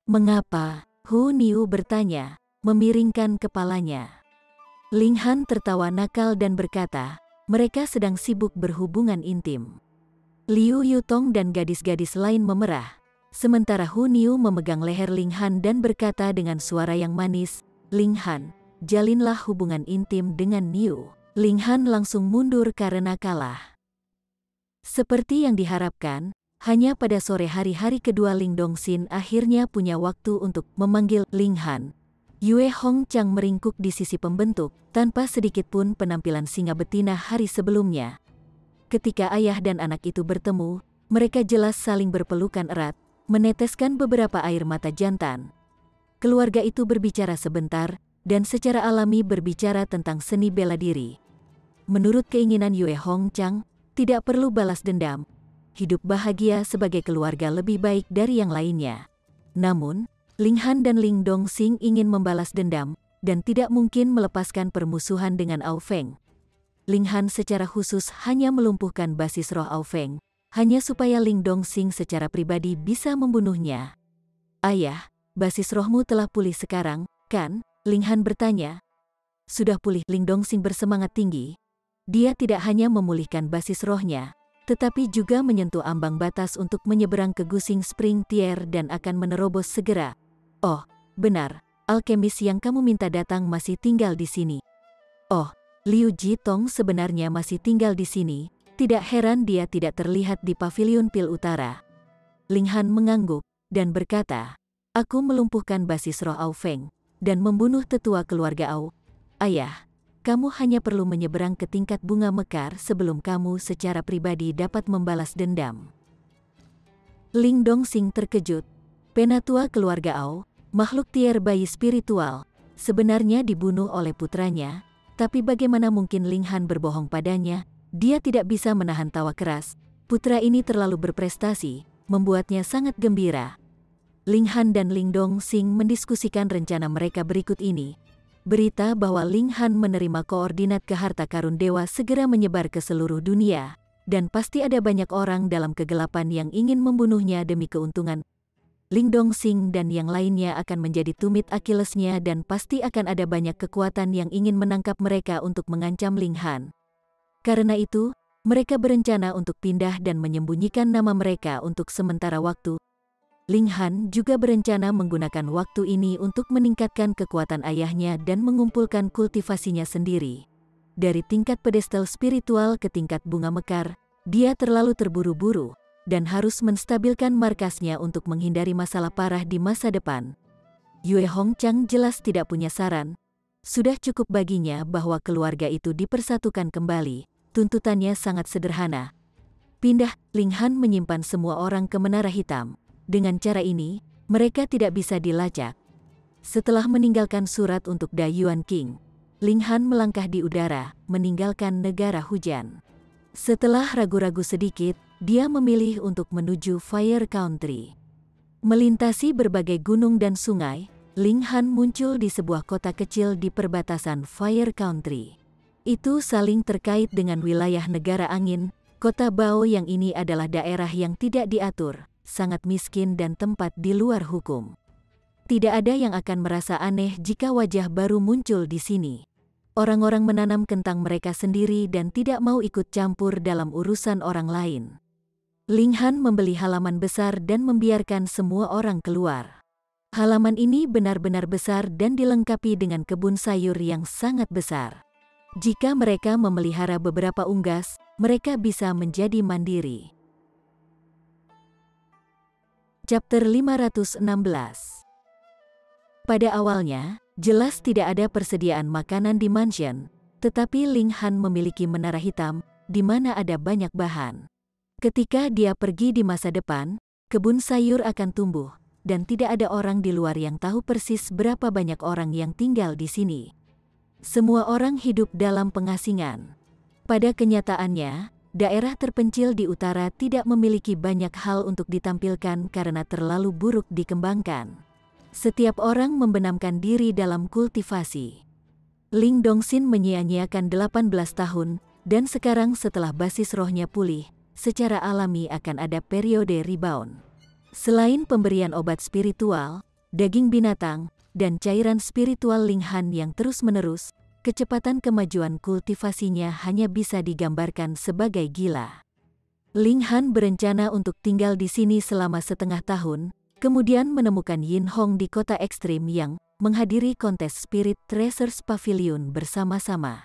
Mengapa? Hu Niu bertanya, memiringkan kepalanya. Ling Han tertawa nakal dan berkata, mereka sedang sibuk berhubungan intim. Liu Yutong dan gadis-gadis lain memerah, sementara Hu Niu memegang leher Ling Han dan berkata dengan suara yang manis, Ling Han, jalinlah hubungan intim dengan Niu. Ling Han langsung mundur karena kalah. Seperti yang diharapkan, hanya pada sore hari kedua Ling Dongxin akhirnya punya waktu untuk memanggil Ling Han. Yue Hong Chang meringkuk di sisi pembentuk, tanpa sedikit pun penampilan singa betina hari sebelumnya. Ketika ayah dan anak itu bertemu, mereka jelas saling berpelukan erat, meneteskan beberapa air mata jantan. Keluarga itu berbicara sebentar, dan secara alami berbicara tentang seni bela diri. Menurut keinginan Yue Hong Chang, tidak perlu balas dendam. Hidup bahagia sebagai keluarga lebih baik dari yang lainnya. Namun, Ling Han dan Ling Dongxing ingin membalas dendam, dan tidak mungkin melepaskan permusuhan dengan Ao Feng. Ling Han secara khusus hanya melumpuhkan basis roh Ao Feng, hanya supaya Ling Dongxing secara pribadi bisa membunuhnya. Ayah, basis rohmu telah pulih sekarang, kan? Ling Han bertanya. Sudah pulih. Ling Dongxing bersemangat tinggi. Dia tidak hanya memulihkan basis rohnya, tetapi juga menyentuh ambang batas untuk menyeberang ke Gusing Spring Tier dan akan menerobos segera. Oh, benar, alkemis yang kamu minta datang masih tinggal di sini. Oh, Liu Jitong sebenarnya masih tinggal di sini, tidak heran dia tidak terlihat di pavilion pil utara. Ling Han mengangguk, dan berkata, aku melumpuhkan basis roh Ao Feng, dan membunuh tetua keluarga Ao. Ayah, kamu hanya perlu menyeberang ke tingkat bunga mekar sebelum kamu secara pribadi dapat membalas dendam. Ling Dongxing terkejut. Penatua keluarga Ao, makhluk tier bayi spiritual, sebenarnya dibunuh oleh putranya, tapi bagaimana mungkin Ling Han berbohong padanya? Dia tidak bisa menahan tawa keras. Putra ini terlalu berprestasi, membuatnya sangat gembira. Ling Han dan Ling Dongxing mendiskusikan rencana mereka berikut ini. Berita bahwa Ling Han menerima koordinat ke harta karun dewa segera menyebar ke seluruh dunia, dan pasti ada banyak orang dalam kegelapan yang ingin membunuhnya demi keuntungan. Ling Dongxing dan yang lainnya akan menjadi tumit Achillesnya dan pasti akan ada banyak kekuatan yang ingin menangkap mereka untuk mengancam Ling Han. Karena itu, mereka berencana untuk pindah dan menyembunyikan nama mereka untuk sementara waktu. Ling Han juga berencana menggunakan waktu ini untuk meningkatkan kekuatan ayahnya dan mengumpulkan kultivasinya sendiri. Dari tingkat pedestal spiritual ke tingkat bunga mekar, dia terlalu terburu-buru, dan harus menstabilkan markasnya untuk menghindari masalah parah di masa depan. Yue Hong Chang jelas tidak punya saran. Sudah cukup baginya bahwa keluarga itu dipersatukan kembali, tuntutannya sangat sederhana. Pindah. Ling Han menyimpan semua orang ke Menara Hitam. Dengan cara ini, mereka tidak bisa dilacak. Setelah meninggalkan surat untuk Da Yuan King, Ling Han melangkah di udara, meninggalkan negara hujan. Setelah ragu-ragu sedikit, dia memilih untuk menuju Fire Country. Melintasi berbagai gunung dan sungai, Ling Han muncul di sebuah kota kecil di perbatasan Fire Country. Itu saling terkait dengan wilayah negara angin. Kota Bao yang ini adalah daerah yang tidak diatur, sangat miskin dan tempat di luar hukum. Tidak ada yang akan merasa aneh jika wajah baru muncul di sini. Orang-orang menanam kentang mereka sendiri dan tidak mau ikut campur dalam urusan orang lain. Ling Han membeli halaman besar dan membiarkan semua orang keluar. Halaman ini benar-benar besar dan dilengkapi dengan kebun sayur yang sangat besar. Jika mereka memelihara beberapa unggas, mereka bisa menjadi mandiri. Chapter 516. Pada awalnya, jelas tidak ada persediaan makanan di mansion, tetapi Ling Han memiliki menara hitam, di mana ada banyak bahan. Ketika dia pergi di masa depan, kebun sayur akan tumbuh, dan tidak ada orang di luar yang tahu persis berapa banyak orang yang tinggal di sini. Semua orang hidup dalam pengasingan. Pada kenyataannya, daerah terpencil di utara tidak memiliki banyak hal untuk ditampilkan karena terlalu buruk dikembangkan. Setiap orang membenamkan diri dalam kultivasi. Ling Dongxin menyia-nyiakan 18 tahun, Dan sekarang setelah basis rohnya pulih, secara alami akan ada periode rebound. Selain pemberian obat spiritual, daging binatang, dan cairan spiritual Ling Han yang terus-menerus, kecepatan kemajuan kultivasinya hanya bisa digambarkan sebagai gila. Ling Han berencana untuk tinggal di sini selama setengah tahun, kemudian menemukan Yin Hong di kota ekstrim yang menghadiri kontes Spirit Treasures Pavilion bersama-sama.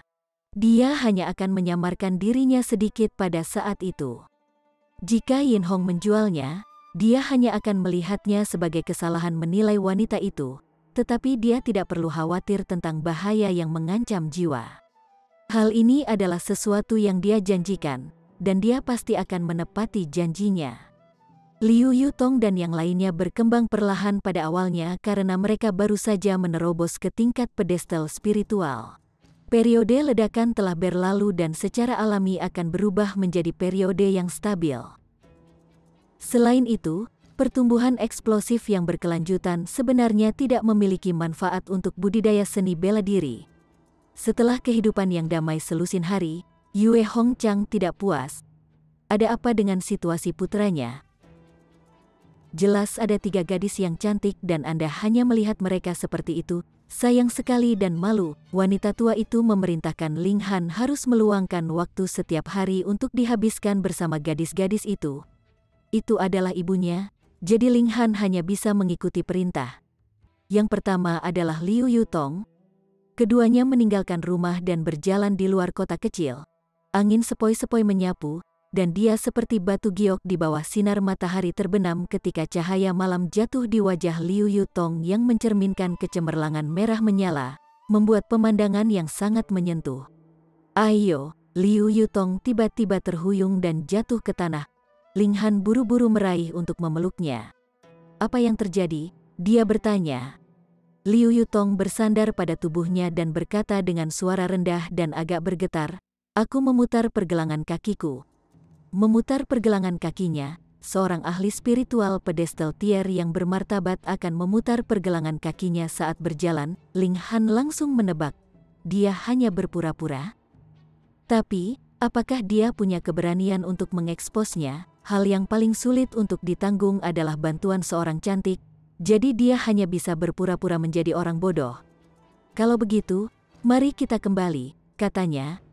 Dia hanya akan menyamarkan dirinya sedikit pada saat itu. Jika Yin Hong menjualnya, dia hanya akan melihatnya sebagai kesalahan menilai wanita itu, tetapi dia tidak perlu khawatir tentang bahaya yang mengancam jiwa. Hal ini adalah sesuatu yang dia janjikan, dan dia pasti akan menepati janjinya. Liu Yutong dan yang lainnya berkembang perlahan pada awalnya karena mereka baru saja menerobos ke tingkat pedestal spiritual. Periode ledakan telah berlalu dan secara alami akan berubah menjadi periode yang stabil. Selain itu, pertumbuhan eksplosif yang berkelanjutan sebenarnya tidak memiliki manfaat untuk budidaya seni bela diri. Setelah kehidupan yang damai selusin hari, Yue Hongchang tidak puas. Ada apa dengan situasi putranya? Jelas ada 3 gadis yang cantik dan Anda hanya melihat mereka seperti itu. Sayang sekali dan malu, wanita tua itu memerintahkan Ling Han harus meluangkan waktu setiap hari untuk dihabiskan bersama gadis-gadis itu. Itu adalah ibunya, jadi Ling Han hanya bisa mengikuti perintah. Yang pertama adalah Liu Yutong. Keduanya meninggalkan rumah dan berjalan di luar kota kecil. Angin sepoi-sepoi menyapu, dan dia seperti batu giok di bawah sinar matahari terbenam ketika cahaya malam jatuh di wajah Liu Yutong yang mencerminkan kecemerlangan merah menyala, membuat pemandangan yang sangat menyentuh. Ayo, Liu Yutong tiba-tiba terhuyung dan jatuh ke tanah. Ling Han buru-buru meraih untuk memeluknya. Apa yang terjadi? Dia bertanya. Liu Yutong bersandar pada tubuhnya dan berkata dengan suara rendah dan agak bergetar, "Aku memutar pergelangan kakiku." Memutar pergelangan kakinya, seorang ahli spiritual pedestal tier yang bermartabat akan memutar pergelangan kakinya saat berjalan. Ling Han langsung menebak. Dia hanya berpura-pura. Tapi, apakah dia punya keberanian untuk mengeksposnya? Hal yang paling sulit untuk ditanggung adalah bantuan seorang cantik, jadi dia hanya bisa berpura-pura menjadi orang bodoh. Kalau begitu, mari kita kembali, katanya.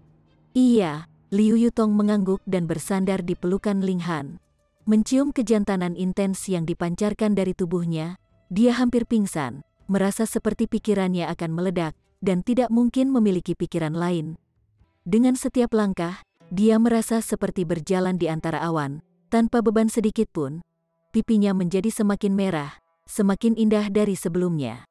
Iya. Liu Yutong mengangguk dan bersandar di pelukan Ling Han. Mencium kejantanan intens yang dipancarkan dari tubuhnya, dia hampir pingsan, merasa seperti pikirannya akan meledak, dan tidak mungkin memiliki pikiran lain. Dengan setiap langkah, dia merasa seperti berjalan di antara awan, tanpa beban sedikit pun. Pipinya menjadi semakin merah, semakin indah dari sebelumnya.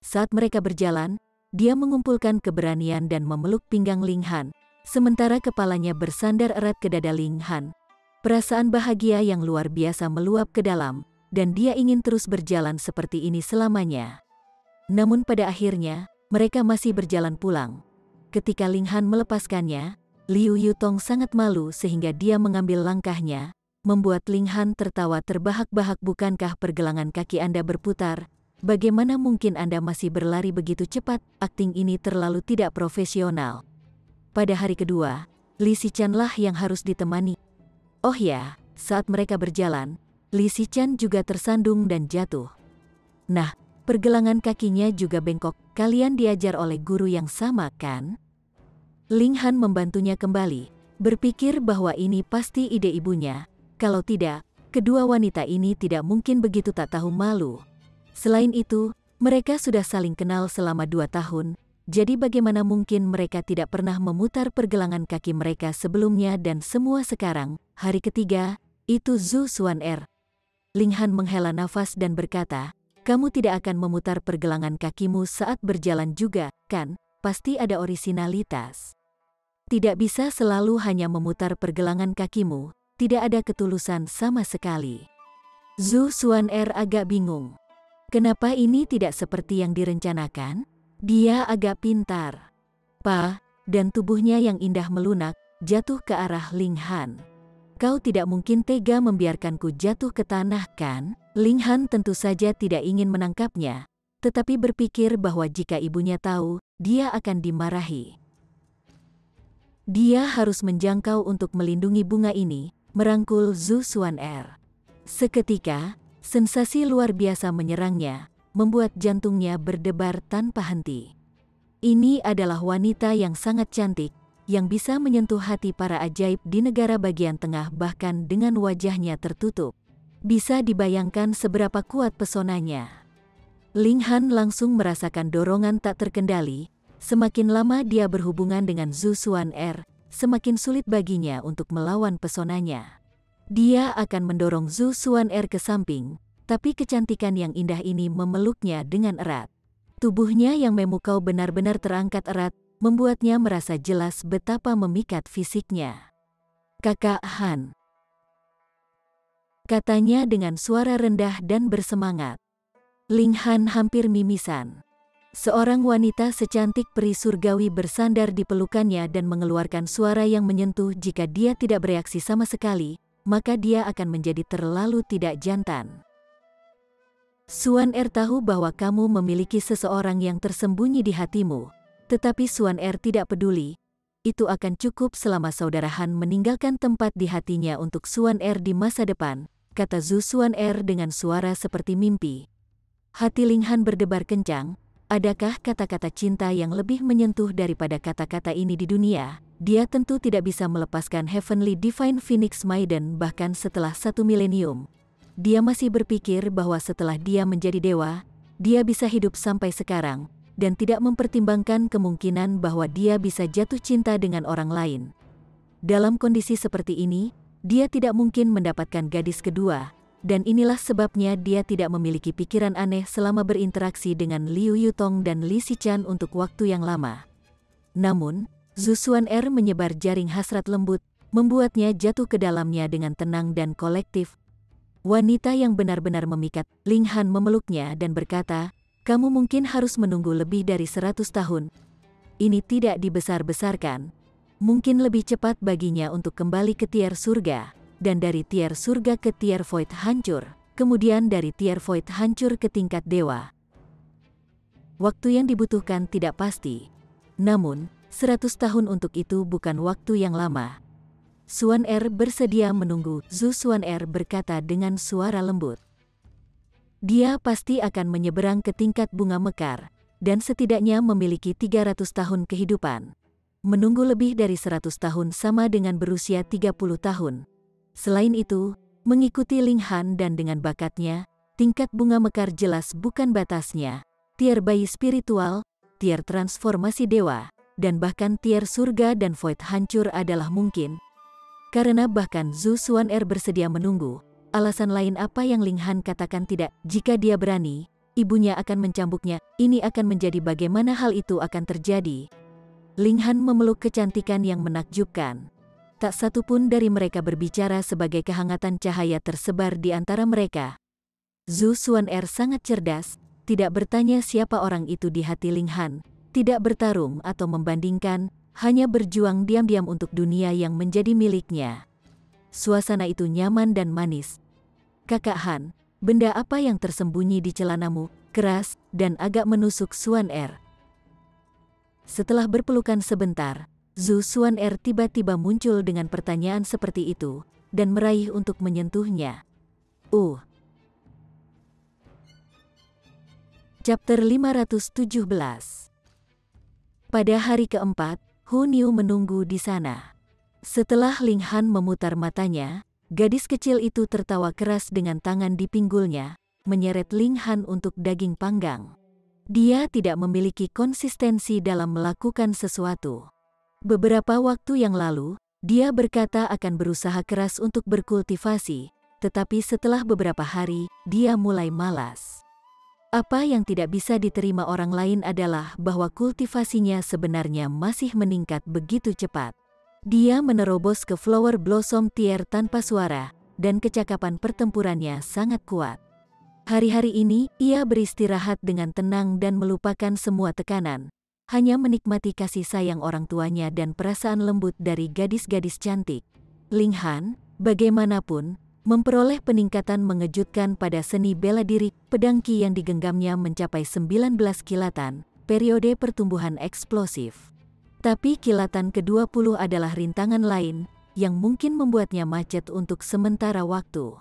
Saat mereka berjalan, dia mengumpulkan keberanian dan memeluk pinggang Ling Han. Sementara kepalanya bersandar erat ke dada Ling Han. Perasaan bahagia yang luar biasa meluap ke dalam, dan dia ingin terus berjalan seperti ini selamanya. Namun pada akhirnya, mereka masih berjalan pulang. Ketika Ling Han melepaskannya, Liu Yutong sangat malu sehingga dia mengambil langkahnya, membuat Ling Han tertawa terbahak-bahak. Bukankah pergelangan kaki Anda berputar? Bagaimana mungkin Anda masih berlari begitu cepat? Akting ini terlalu tidak profesional. Pada hari kedua, Li Xichan lah yang harus ditemani. Oh ya, saat mereka berjalan, Li Xichan juga tersandung dan jatuh. Nah, pergelangan kakinya juga bengkok. Kalian diajar oleh guru yang sama, kan? Ling Han membantunya kembali, berpikir bahwa ini pasti ide ibunya. Kalau tidak, kedua wanita ini tidak mungkin begitu tak tahu malu. Selain itu, mereka sudah saling kenal selama 2 tahun. Jadi bagaimana mungkin mereka tidak pernah memutar pergelangan kaki mereka sebelumnya dan semua sekarang, hari ketiga, itu Zhu Xuan'er. Ling Han menghela nafas dan berkata, kamu tidak akan memutar pergelangan kakimu saat berjalan juga, kan? Pasti ada orisinalitas. Tidak bisa selalu hanya memutar pergelangan kakimu, tidak ada ketulusan sama sekali. Zhu Xuan'er agak bingung. Kenapa ini tidak seperti yang direncanakan? Dia agak pintar. Dan tubuhnya yang indah melunak, jatuh ke arah Ling Han. Kau tidak mungkin tega membiarkanku jatuh ke tanah, kan? Ling Han tentu saja tidak ingin menangkapnya, tetapi berpikir bahwa jika ibunya tahu, dia akan dimarahi. Dia harus menjangkau untuk melindungi bunga ini, merangkul Zhu Xuan'er. Seketika, sensasi luar biasa menyerangnya, membuat jantungnya berdebar tanpa henti. Ini adalah wanita yang sangat cantik, yang bisa menyentuh hati para ajaib di negara bagian tengah bahkan dengan wajahnya tertutup. Bisa dibayangkan seberapa kuat pesonanya. Ling Han langsung merasakan dorongan tak terkendali. Semakin lama dia berhubungan dengan Zhu Xuan'er, semakin sulit baginya untuk melawan pesonanya. Dia akan mendorong Zhu Xuan'er ke samping, tapi kecantikan yang indah ini memeluknya dengan erat. Tubuhnya yang memukau benar-benar terangkat erat, membuatnya merasa jelas betapa memikat fisiknya. "Kakak Han," katanya dengan suara rendah dan bersemangat. Ling Han hampir mimisan. Seorang wanita secantik peri surgawi bersandar di pelukannya dan mengeluarkan suara yang menyentuh. Jika dia tidak bereaksi sama sekali, maka dia akan menjadi terlalu tidak jantan. "Xuan'er tahu bahwa kamu memiliki seseorang yang tersembunyi di hatimu, tetapi Xuan'er tidak peduli. Itu akan cukup selama saudara Han meninggalkan tempat di hatinya untuk Xuan'er di masa depan," kata Zhu Xuan'er dengan suara seperti mimpi. Hati Ling Han berdebar kencang. Adakah kata-kata cinta yang lebih menyentuh daripada kata-kata ini di dunia? Dia tentu tidak bisa melepaskan Heavenly Divine Phoenix Maiden bahkan setelah 1 milenium. Dia masih berpikir bahwa setelah dia menjadi dewa, dia bisa hidup sampai sekarang, dan tidak mempertimbangkan kemungkinan bahwa dia bisa jatuh cinta dengan orang lain. Dalam kondisi seperti ini, dia tidak mungkin mendapatkan gadis kedua. Dan inilah sebabnya dia tidak memiliki pikiran aneh selama berinteraksi dengan Liu Yutong dan Li Xichan untuk waktu yang lama. Namun, Zhu Xuan'er menyebar jaring hasrat lembut, membuatnya jatuh ke dalamnya dengan tenang dan kolektif. Wanita yang benar-benar memikat. Ling Han memeluknya dan berkata, "Kamu mungkin harus menunggu lebih dari 100 tahun. Ini tidak dibesar-besarkan. Mungkin lebih cepat baginya untuk kembali ke tier surga. Dan dari tier surga ke tier void hancur, kemudian dari tier void hancur ke tingkat dewa. Waktu yang dibutuhkan tidak pasti. Namun, 100 tahun untuk itu bukan waktu yang lama." Xuan'er bersedia menunggu, Zhu Xuan'er berkata dengan suara lembut. Dia pasti akan menyeberang ke tingkat bunga mekar, dan setidaknya memiliki 300 tahun kehidupan. Menunggu lebih dari 100 tahun sama dengan berusia 30 tahun. Selain itu, mengikuti Ling Han dan dengan bakatnya, tingkat bunga mekar jelas bukan batasnya. Tier bayi spiritual, tier transformasi dewa, dan bahkan tier surga dan void hancur adalah mungkin. Karena bahkan Zhu Xuan'er bersedia menunggu, alasan lain apa yang Ling Han katakan tidak. Jika dia berani, ibunya akan mencambuknya. Ini akan menjadi bagaimana hal itu akan terjadi. Ling Han memeluk kecantikan yang menakjubkan. Tak satu pun dari mereka berbicara sebagai kehangatan cahaya tersebar di antara mereka. Zhu Xuan'er sangat cerdas, tidak bertanya siapa orang itu di hati Ling Han, tidak bertarung atau membandingkan, hanya berjuang diam-diam untuk dunia yang menjadi miliknya. Suasana itu nyaman dan manis. "Kakak Han, benda apa yang tersembunyi di celanamu?" keras dan agak menusuk Xuan'er. Setelah berpelukan sebentar, Zhu Xuan'er tiba-tiba muncul dengan pertanyaan seperti itu, dan meraih untuk menyentuhnya. Chapter 517. Pada hari keempat, Hu Niu menunggu di sana. Setelah Ling Han memutar matanya, gadis kecil itu tertawa keras dengan tangan di pinggulnya, menyeret Ling Han untuk daging panggang. Dia tidak memiliki konsistensi dalam melakukan sesuatu. Beberapa waktu yang lalu, dia berkata akan berusaha keras untuk berkultivasi, tetapi setelah beberapa hari, dia mulai malas. Apa yang tidak bisa diterima orang lain adalah bahwa kultivasinya sebenarnya masih meningkat begitu cepat. Dia menerobos ke Flower Blossom Tier tanpa suara, dan kecakapan pertempurannya sangat kuat. Hari-hari ini, ia beristirahat dengan tenang dan melupakan semua tekanan. Hanya menikmati kasih sayang orang tuanya dan perasaan lembut dari gadis-gadis cantik. Ling Han, bagaimanapun, memperoleh peningkatan mengejutkan pada seni bela diri. Pedang Qi yang digenggamnya mencapai 19 kilatan, periode pertumbuhan eksplosif. Tetapi kilatan ke-20 adalah rintangan lain yang mungkin membuatnya macet untuk sementara waktu.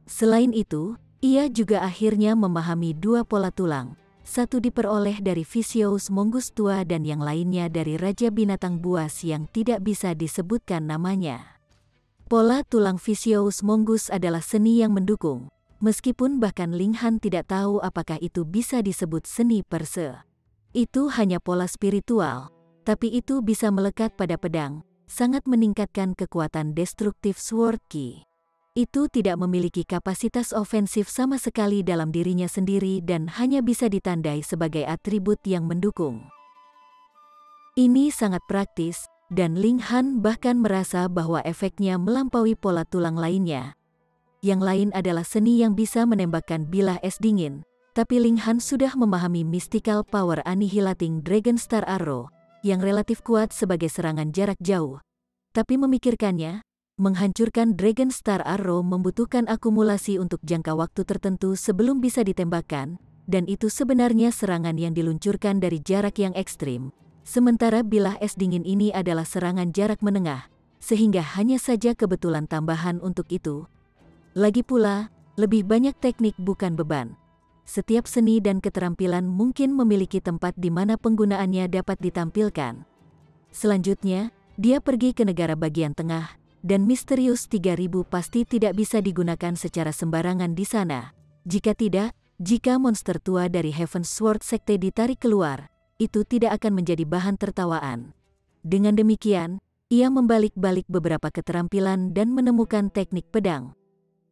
Selain itu, ia juga akhirnya memahami dua pola tulang. Satu diperoleh dari Vicious Mongoose tua dan yang lainnya dari Raja Binatang Buas yang tidak bisa disebutkan namanya. Pola tulang Vicious Mongoose adalah seni yang mendukung, meskipun bahkan Ling Han tidak tahu apakah itu bisa disebut seni per se. Itu hanya pola spiritual, tapi itu bisa melekat pada pedang, sangat meningkatkan kekuatan destruktif Sword Ki. Itu tidak memiliki kapasitas ofensif sama sekali dalam dirinya sendiri dan hanya bisa ditandai sebagai atribut yang mendukung. Ini sangat praktis, dan Ling Han bahkan merasa bahwa efeknya melampaui pola tulang lainnya. Yang lain adalah seni yang bisa menembakkan bilah es dingin, tapi Ling Han sudah memahami mystical power Annihilating Dragon Star Arrow, yang relatif kuat sebagai serangan jarak jauh. Tapi memikirkannya, menghancurkan Dragon Star Arrow membutuhkan akumulasi untuk jangka waktu tertentu sebelum bisa ditembakkan, dan itu sebenarnya serangan yang diluncurkan dari jarak yang ekstrim. Sementara bilah es dingin ini adalah serangan jarak menengah, sehingga hanya saja kebetulan tambahan untuk itu. Lagi pula, lebih banyak teknik bukan beban. Setiap seni dan keterampilan mungkin memiliki tempat di mana penggunaannya dapat ditampilkan. Selanjutnya, dia pergi ke negara bagian tengah, dan Misterius 3000 pasti tidak bisa digunakan secara sembarangan di sana. Jika tidak, jika monster tua dari Heaven's Sword Sekte ditarik keluar, itu tidak akan menjadi bahan tertawaan. Dengan demikian, ia membalik-balik beberapa keterampilan dan menemukan teknik pedang.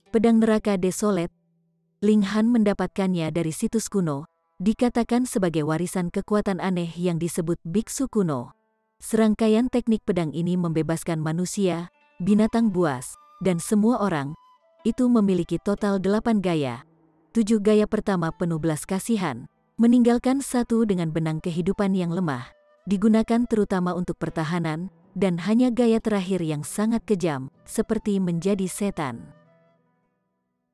Pedang neraka Desolate, Ling Han mendapatkannya dari situs kuno, dikatakan sebagai warisan kekuatan aneh yang disebut biksu kuno. Serangkaian teknik pedang ini membebaskan manusia, binatang buas, dan semua orang. Itu memiliki total 8 gaya. 7 gaya pertama penuh belas kasihan, meninggalkan satu dengan benang kehidupan yang lemah, digunakan terutama untuk pertahanan, dan hanya gaya terakhir yang sangat kejam, seperti menjadi setan.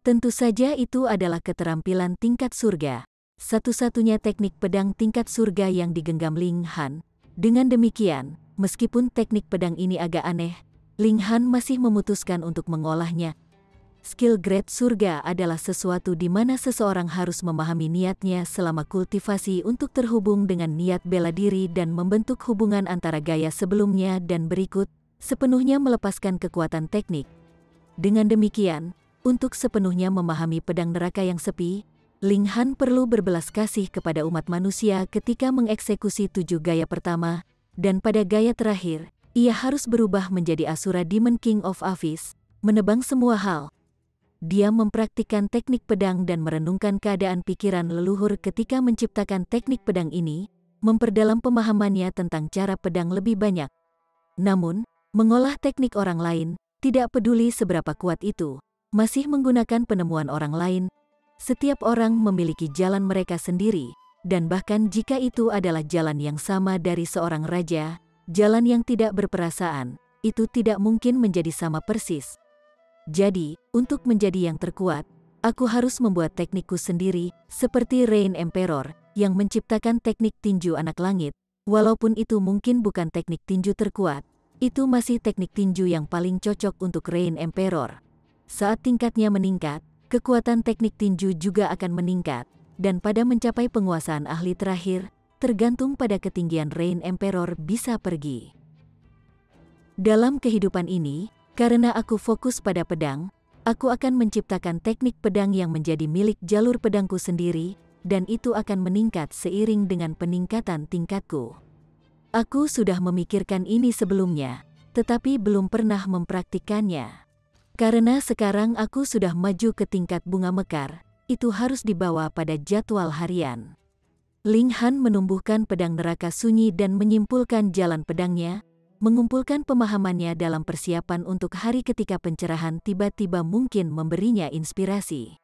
Tentu saja itu adalah keterampilan tingkat surga, satu-satunya teknik pedang tingkat surga yang digenggam Ling Han. Dengan demikian, meskipun teknik pedang ini agak aneh, Ling Han masih memutuskan untuk mengolahnya. Skill grade surga adalah sesuatu di mana seseorang harus memahami niatnya selama kultivasi untuk terhubung dengan niat bela diri dan membentuk hubungan antara gaya sebelumnya dan berikut, sepenuhnya melepaskan kekuatan teknik. Dengan demikian, untuk sepenuhnya memahami pedang neraka yang sepi, Ling Han perlu berbelas kasih kepada umat manusia ketika mengeksekusi 7 gaya pertama, dan pada gaya terakhir, ia harus berubah menjadi Asura Demon King of Abyss, menebang semua hal. Dia mempraktikkan teknik pedang dan merenungkan keadaan pikiran leluhur ketika menciptakan teknik pedang ini, memperdalam pemahamannya tentang cara pedang lebih banyak. Namun, mengolah teknik orang lain, tidak peduli seberapa kuat itu, masih menggunakan penemuan orang lain. Setiap orang memiliki jalan mereka sendiri, dan bahkan jika itu adalah jalan yang sama dari seorang raja, jalan yang tidak berperasaan, itu tidak mungkin menjadi sama persis. Jadi, untuk menjadi yang terkuat, aku harus membuat teknikku sendiri, seperti Rain Emperor, yang menciptakan teknik tinju anak langit. Walaupun itu mungkin bukan teknik tinju terkuat, itu masih teknik tinju yang paling cocok untuk Rain Emperor. Saat tingkatnya meningkat, kekuatan teknik tinju juga akan meningkat, dan pada mencapai penguasaan ahli terakhir, tergantung pada ketinggian Rain Emperor bisa pergi. Dalam kehidupan ini, karena aku fokus pada pedang, aku akan menciptakan teknik pedang yang menjadi milik jalur pedangku sendiri, dan itu akan meningkat seiring dengan peningkatan tingkatku. Aku sudah memikirkan ini sebelumnya, tetapi belum pernah mempraktikkannya. Karena sekarang aku sudah maju ke tingkat bunga mekar, itu harus dibawa pada jadwal harian. Ling Han menumbuhkan pedang neraka sunyi dan menyimpulkan jalan pedangnya, mengumpulkan pemahamannya dalam persiapan untuk hari ketika pencerahan tiba-tiba mungkin memberinya inspirasi.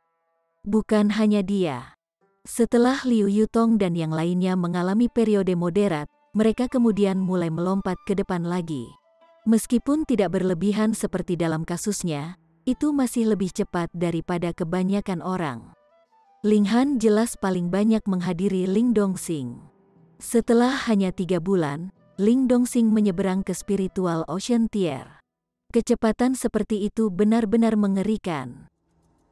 Bukan hanya dia. Setelah Liu Yutong dan yang lainnya mengalami periode moderat, mereka kemudian mulai melompat ke depan lagi. Meskipun tidak berlebihan seperti dalam kasusnya, itu masih lebih cepat daripada kebanyakan orang. Ling Han jelas paling banyak menghadiri Ling Dongxing. Setelah hanya 3 bulan, Ling Dongxing menyeberang ke spiritual Ocean Tier. Kecepatan seperti itu benar-benar mengerikan.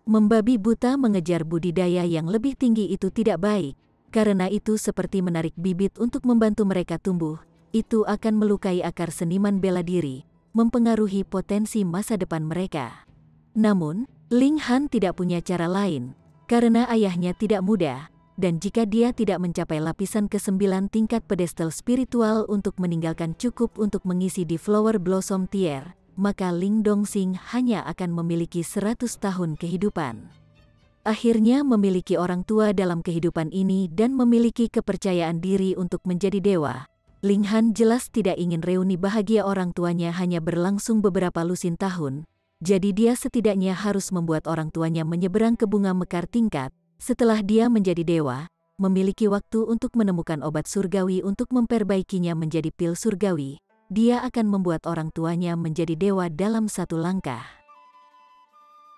Membabi buta mengejar budidaya yang lebih tinggi itu tidak baik, karena itu seperti menarik bibit untuk membantu mereka tumbuh. Itu akan melukai akar seniman bela diri, mempengaruhi potensi masa depan mereka. Namun, Ling Han tidak punya cara lain, karena ayahnya tidak muda, dan jika dia tidak mencapai lapisan ke-9 tingkat pedestal spiritual untuk meninggalkan cukup untuk mengisi di Flower Blossom Tier, maka Ling Dongxing hanya akan memiliki 100 tahun kehidupan. Akhirnya memiliki orang tua dalam kehidupan ini dan memiliki kepercayaan diri untuk menjadi dewa. Ling Han jelas tidak ingin reuni bahagia orang tuanya hanya berlangsung beberapa lusin tahun, jadi dia setidaknya harus membuat orang tuanya menyeberang ke bunga mekar tingkat. Setelah dia menjadi dewa, memiliki waktu untuk menemukan obat surgawi untuk memperbaikinya menjadi pil surgawi. Dia akan membuat orang tuanya menjadi dewa dalam satu langkah.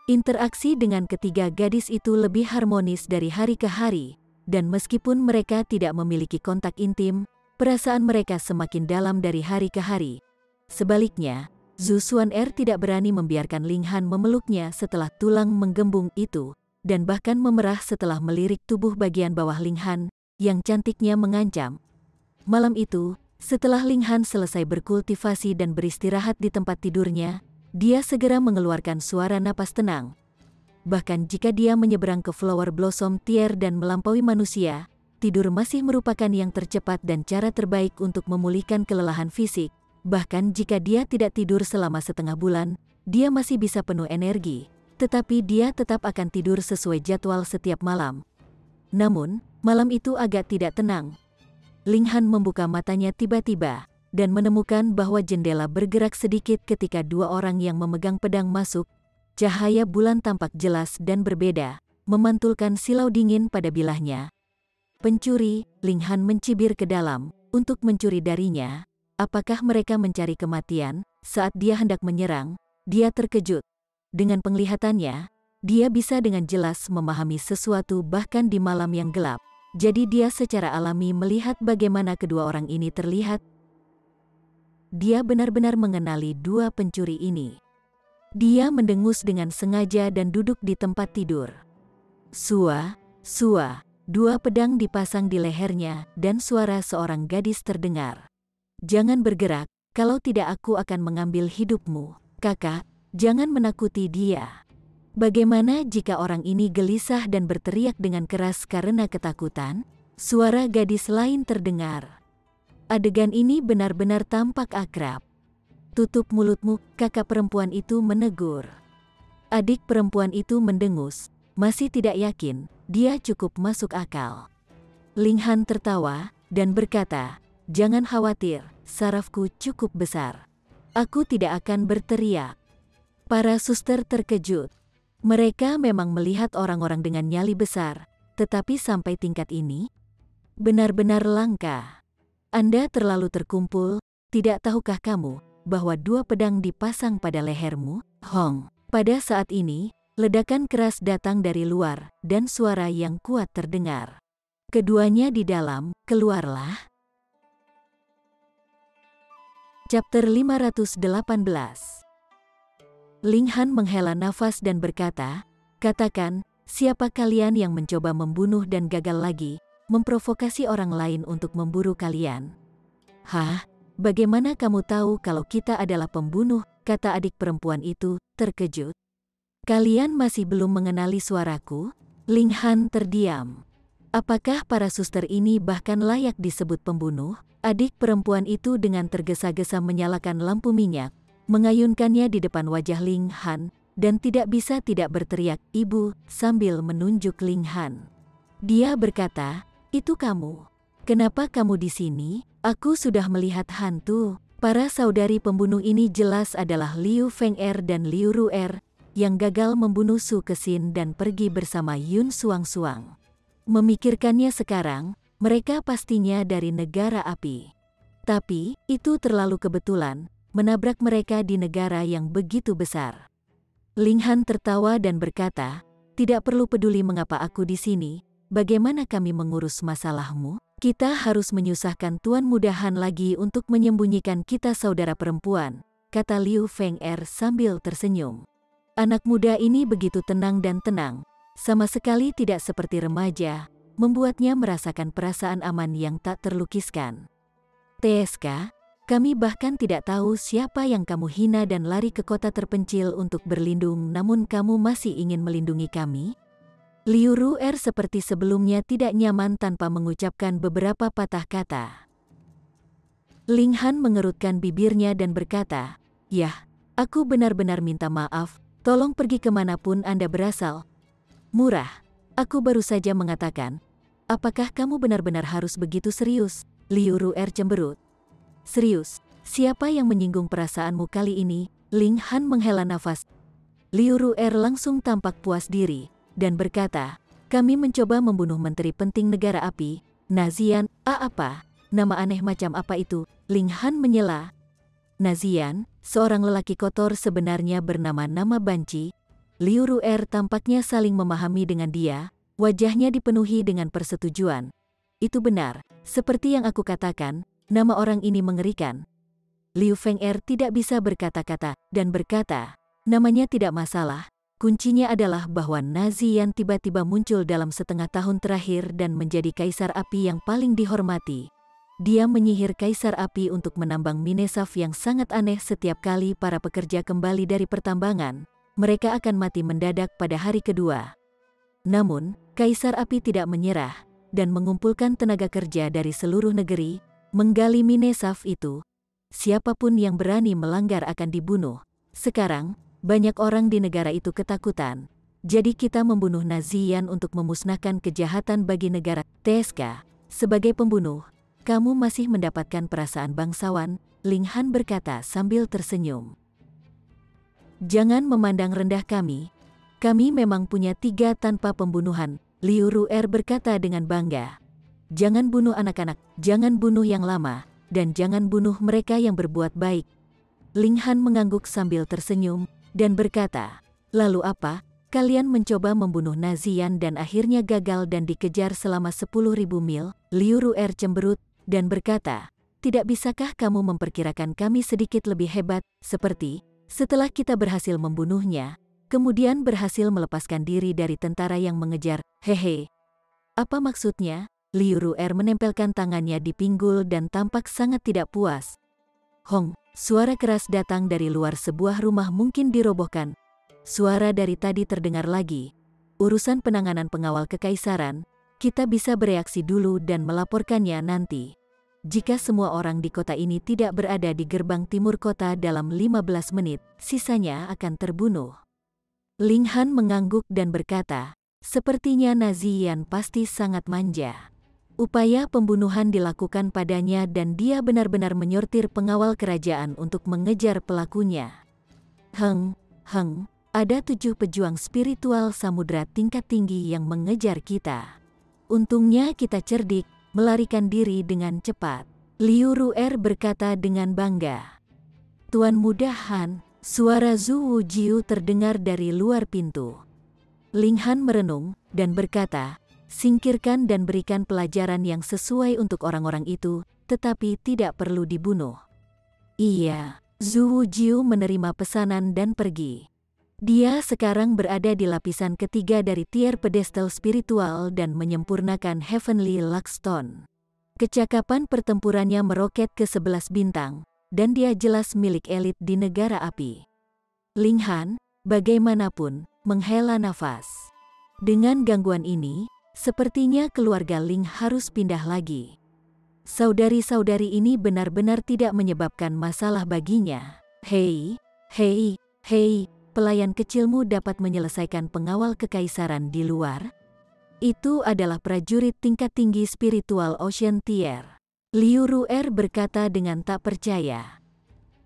Interaksi dengan ketiga gadis itu lebih harmonis dari hari ke hari, dan meskipun mereka tidak memiliki kontak intim, perasaan mereka semakin dalam dari hari ke hari. Sebaliknya, Zhu Xuan'er tidak berani membiarkan Ling Han memeluknya setelah tulang menggembung itu, dan bahkan memerah setelah melirik tubuh bagian bawah Ling Han, yang cantiknya mengancam. Malam itu, setelah Ling Han selesai berkultivasi dan beristirahat di tempat tidurnya, dia segera mengeluarkan suara napas tenang. Bahkan jika dia menyeberang ke Flower Blossom Tier dan melampaui manusia, tidur masih merupakan yang tercepat dan cara terbaik untuk memulihkan kelelahan fisik. Bahkan jika dia tidak tidur selama setengah bulan, dia masih bisa penuh energi, tetapi dia tetap akan tidur sesuai jadwal setiap malam. Namun, malam itu agak tidak tenang. Ling Han membuka matanya tiba-tiba, dan menemukan bahwa jendela bergerak sedikit ketika dua orang yang memegang pedang masuk. Cahaya bulan tampak jelas dan berbeda, memantulkan silau dingin pada bilahnya. Pencuri, Ling Han mencibir ke dalam, untuk mencuri darinya. Apakah mereka mencari kematian? Saat dia hendak menyerang, dia terkejut. Dengan penglihatannya, dia bisa dengan jelas memahami sesuatu bahkan di malam yang gelap. Jadi dia secara alami melihat bagaimana kedua orang ini terlihat. Dia benar-benar mengenali dua pencuri ini. Dia mendengus dengan sengaja dan duduk di tempat tidur. Sua, dua pedang dipasang di lehernya dan suara seorang gadis terdengar. Jangan bergerak, kalau tidak aku akan mengambil hidupmu. Kakak, jangan menakuti dia. Bagaimana jika orang ini gelisah dan berteriak dengan keras karena ketakutan? Suara gadis lain terdengar. Adegan ini benar-benar tampak akrab. Tutup mulutmu, kakak perempuan itu menegur. Adik perempuan itu mendengus, masih tidak yakin, dia cukup masuk akal. Ling Han tertawa, dan berkata, jangan khawatir, sarafku cukup besar. Aku tidak akan berteriak. Para suster terkejut. Mereka memang melihat orang-orang dengan nyali besar, tetapi sampai tingkat ini, benar-benar langka. Anda terlalu terkumpul, tidak tahukah kamu, bahwa dua pedang dipasang pada lehermu? Hong. Pada saat ini, ledakan keras datang dari luar, dan suara yang kuat terdengar. Keduanya di dalam, keluarlah. Chapter 518. Ling Han menghela nafas dan berkata, katakan, siapa kalian yang mencoba membunuh dan gagal lagi, memprovokasi orang lain untuk memburu kalian? Hah? Bagaimana kamu tahu kalau kita adalah pembunuh? Kata adik perempuan itu, terkejut. Kalian masih belum mengenali suaraku? Ling Han terdiam. Apakah para suster ini bahkan layak disebut pembunuh? Adik perempuan itu dengan tergesa-gesa menyalakan lampu minyak, mengayunkannya di depan wajah Ling Han, dan tidak bisa tidak berteriak, "Ibu," sambil menunjuk Ling Han. Dia berkata, "Itu kamu. Kenapa kamu di sini? Aku sudah melihat hantu." Para saudari pembunuh ini jelas adalah Liu Feng'er dan Liu Ru'er, yang gagal membunuh Su Kexin dan pergi bersama Yun Suang-Suang. Memikirkannya sekarang, mereka pastinya dari negara api. Tapi, itu terlalu kebetulan, menabrak mereka di negara yang begitu besar. Ling Han tertawa dan berkata, tidak perlu peduli mengapa aku di sini, bagaimana kami mengurus masalahmu? Kita harus menyusahkan Tuan Muda Han lagi untuk menyembunyikan kita saudara perempuan, kata Liu Feng-er sambil tersenyum. Anak muda ini begitu tenang dan tenang, sama sekali tidak seperti remaja, membuatnya merasakan perasaan aman yang tak terlukiskan. TSK, kami bahkan tidak tahu siapa yang kamu hina dan lari ke kota terpencil untuk berlindung, namun kamu masih ingin melindungi kami? Liu Ru'er seperti sebelumnya tidak nyaman tanpa mengucapkan beberapa patah kata. Ling Han mengerutkan bibirnya dan berkata, "Yah, aku benar-benar minta maaf, tolong pergi kemanapun Anda berasal." "Murah, aku baru saja mengatakan. Apakah kamu benar-benar harus begitu serius?" Liu Ru'er cemberut. "Serius, siapa yang menyinggung perasaanmu kali ini?" Ling Han menghela nafas. Liu Ru'er langsung tampak puas diri dan berkata, "Kami mencoba membunuh menteri penting negara api, Nazian." Apa? Nama aneh macam apa itu?" Ling Han menyela. "Nazian, seorang lelaki kotor sebenarnya bernama nama Banci." Liu Ru'er tampaknya saling memahami dengan dia, wajahnya dipenuhi dengan persetujuan. "Itu benar, seperti yang aku katakan, nama orang ini mengerikan." Liu Feng-er tidak bisa berkata-kata, dan berkata, "Namanya tidak masalah. Kuncinya adalah bahwa Nazian tiba-tiba muncul dalam setengah tahun terakhir dan menjadi kaisar api yang paling dihormati. Dia menyihir kaisar api untuk menambang minesaf yang sangat aneh. Setiap kali para pekerja kembali dari pertambangan, mereka akan mati mendadak pada hari kedua. Namun, kaisar api tidak menyerah dan mengumpulkan tenaga kerja dari seluruh negeri, menggali minesaf itu. Siapapun yang berani melanggar akan dibunuh. Sekarang, banyak orang di negara itu ketakutan. Jadi kita membunuh Nazian untuk memusnahkan kejahatan bagi negara. TSK, sebagai pembunuh, kamu masih mendapatkan perasaan bangsawan," Ling Han berkata sambil tersenyum. "Jangan memandang rendah kami. Kami memang punya 3 tanpa pembunuhan," Liu Ru'er berkata dengan bangga. "Jangan bunuh anak-anak, jangan bunuh yang lama, dan jangan bunuh mereka yang berbuat baik." Ling Han mengangguk sambil tersenyum dan berkata, "Lalu apa? Kalian mencoba membunuh Nazian dan akhirnya gagal dan dikejar selama 10.000 mil?" Liu Ru'er cemberut dan berkata, "Tidak bisakah kamu memperkirakan kami sedikit lebih hebat, seperti setelah kita berhasil membunuhnya, kemudian berhasil melepaskan diri dari tentara yang mengejar? Hehe." "Apa maksudnya?" Liu Ru'er menempelkan tangannya di pinggul dan tampak sangat tidak puas. "Hong." Suara keras datang dari luar sebuah rumah mungkin dirobohkan. Suara dari tadi terdengar lagi. "Urusan penanganan pengawal kekaisaran, kita bisa bereaksi dulu dan melaporkannya nanti. Jika semua orang di kota ini tidak berada di gerbang timur kota dalam 15 menit, sisanya akan terbunuh." Ling Han mengangguk dan berkata, "Sepertinya Nazian pasti sangat manja. Upaya pembunuhan dilakukan padanya dan dia benar-benar menyortir pengawal kerajaan untuk mengejar pelakunya. Ada 7 pejuang spiritual samudra tingkat tinggi yang mengejar kita. Untungnya kita cerdik, melarikan diri dengan cepat." Liu Ru'er berkata dengan bangga. "Tuan Muda Han," suara Zhu Wujiu terdengar dari luar pintu. Ling Han merenung dan berkata, "Singkirkan dan berikan pelajaran yang sesuai untuk orang-orang itu, tetapi tidak perlu dibunuh." "Iya." Zhu Wujiu menerima pesanan dan pergi. Dia sekarang berada di lapisan ketiga dari tier pedestal spiritual dan menyempurnakan Heavenly Luckstone. Kecakapan pertempurannya meroket ke 11 bintang, dan dia jelas milik elit di negara api. Ling Han, bagaimanapun, menghela nafas. Dengan gangguan ini, sepertinya keluarga Ling harus pindah lagi. Saudari-saudari ini benar-benar tidak menyebabkan masalah baginya. Hei, pelayan kecilmu dapat menyelesaikan pengawal kekaisaran di luar? Itu adalah prajurit tingkat tinggi spiritual Ocean Tier. Liu Ru'er berkata dengan tak percaya.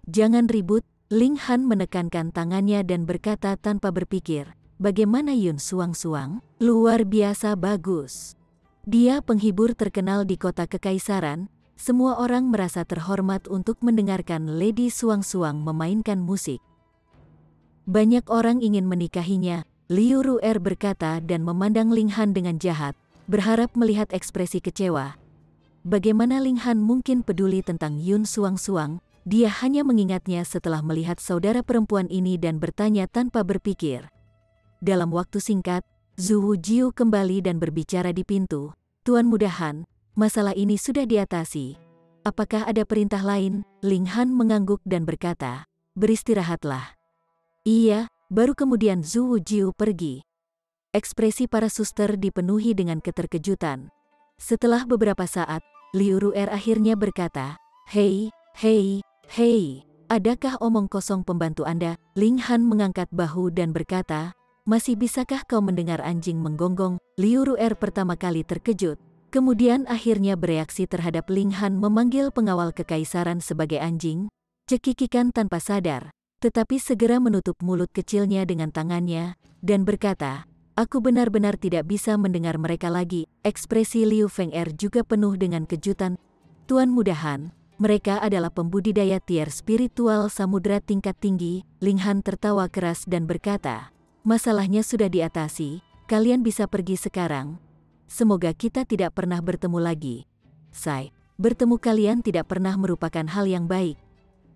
"Jangan ribut," Ling Han menekankan tangannya dan berkata tanpa berpikir, "Bagaimana Yun Suang-Suang? Luar biasa bagus. Dia penghibur terkenal di kota kekaisaran. Semua orang merasa terhormat untuk mendengarkan Lady Suang-Suang memainkan musik. Banyak orang ingin menikahinya," Liu Ru'er berkata dan memandang Ling Han dengan jahat, berharap melihat ekspresi kecewa. bagaimana Ling Han mungkin peduli tentang Yun Suang-Suang? Dia hanya mengingatnya setelah melihat saudara perempuan ini dan bertanya tanpa berpikir. Dalam waktu singkat, Zhu Jiu kembali dan berbicara di pintu. Tuan Muda Han, masalah ini sudah diatasi. Apakah ada perintah lain? Ling Han mengangguk dan berkata, beristirahatlah. Iya, baru kemudian Zhu Jiu pergi. Ekspresi para suster dipenuhi dengan keterkejutan. Setelah beberapa saat, Liu Ru'er akhirnya berkata, Hei, adakah omong kosong pembantu Anda? Ling Han mengangkat bahu dan berkata, masih bisakah kau mendengar anjing menggonggong? Liu Ru'er pertama kali terkejut, kemudian akhirnya bereaksi terhadap Ling Han memanggil pengawal kekaisaran sebagai anjing, cekikikan tanpa sadar, tetapi segera menutup mulut kecilnya dengan tangannya, dan berkata, aku benar-benar tidak bisa mendengar mereka lagi. Ekspresi Liu Feng'er juga penuh dengan kejutan. Tuan Muda Han, mereka adalah pembudidaya tier spiritual samudera tingkat tinggi. Ling Han tertawa keras dan berkata, masalahnya sudah diatasi, kalian bisa pergi sekarang. Semoga kita tidak pernah bertemu lagi. Bertemu kalian tidak pernah merupakan hal yang baik.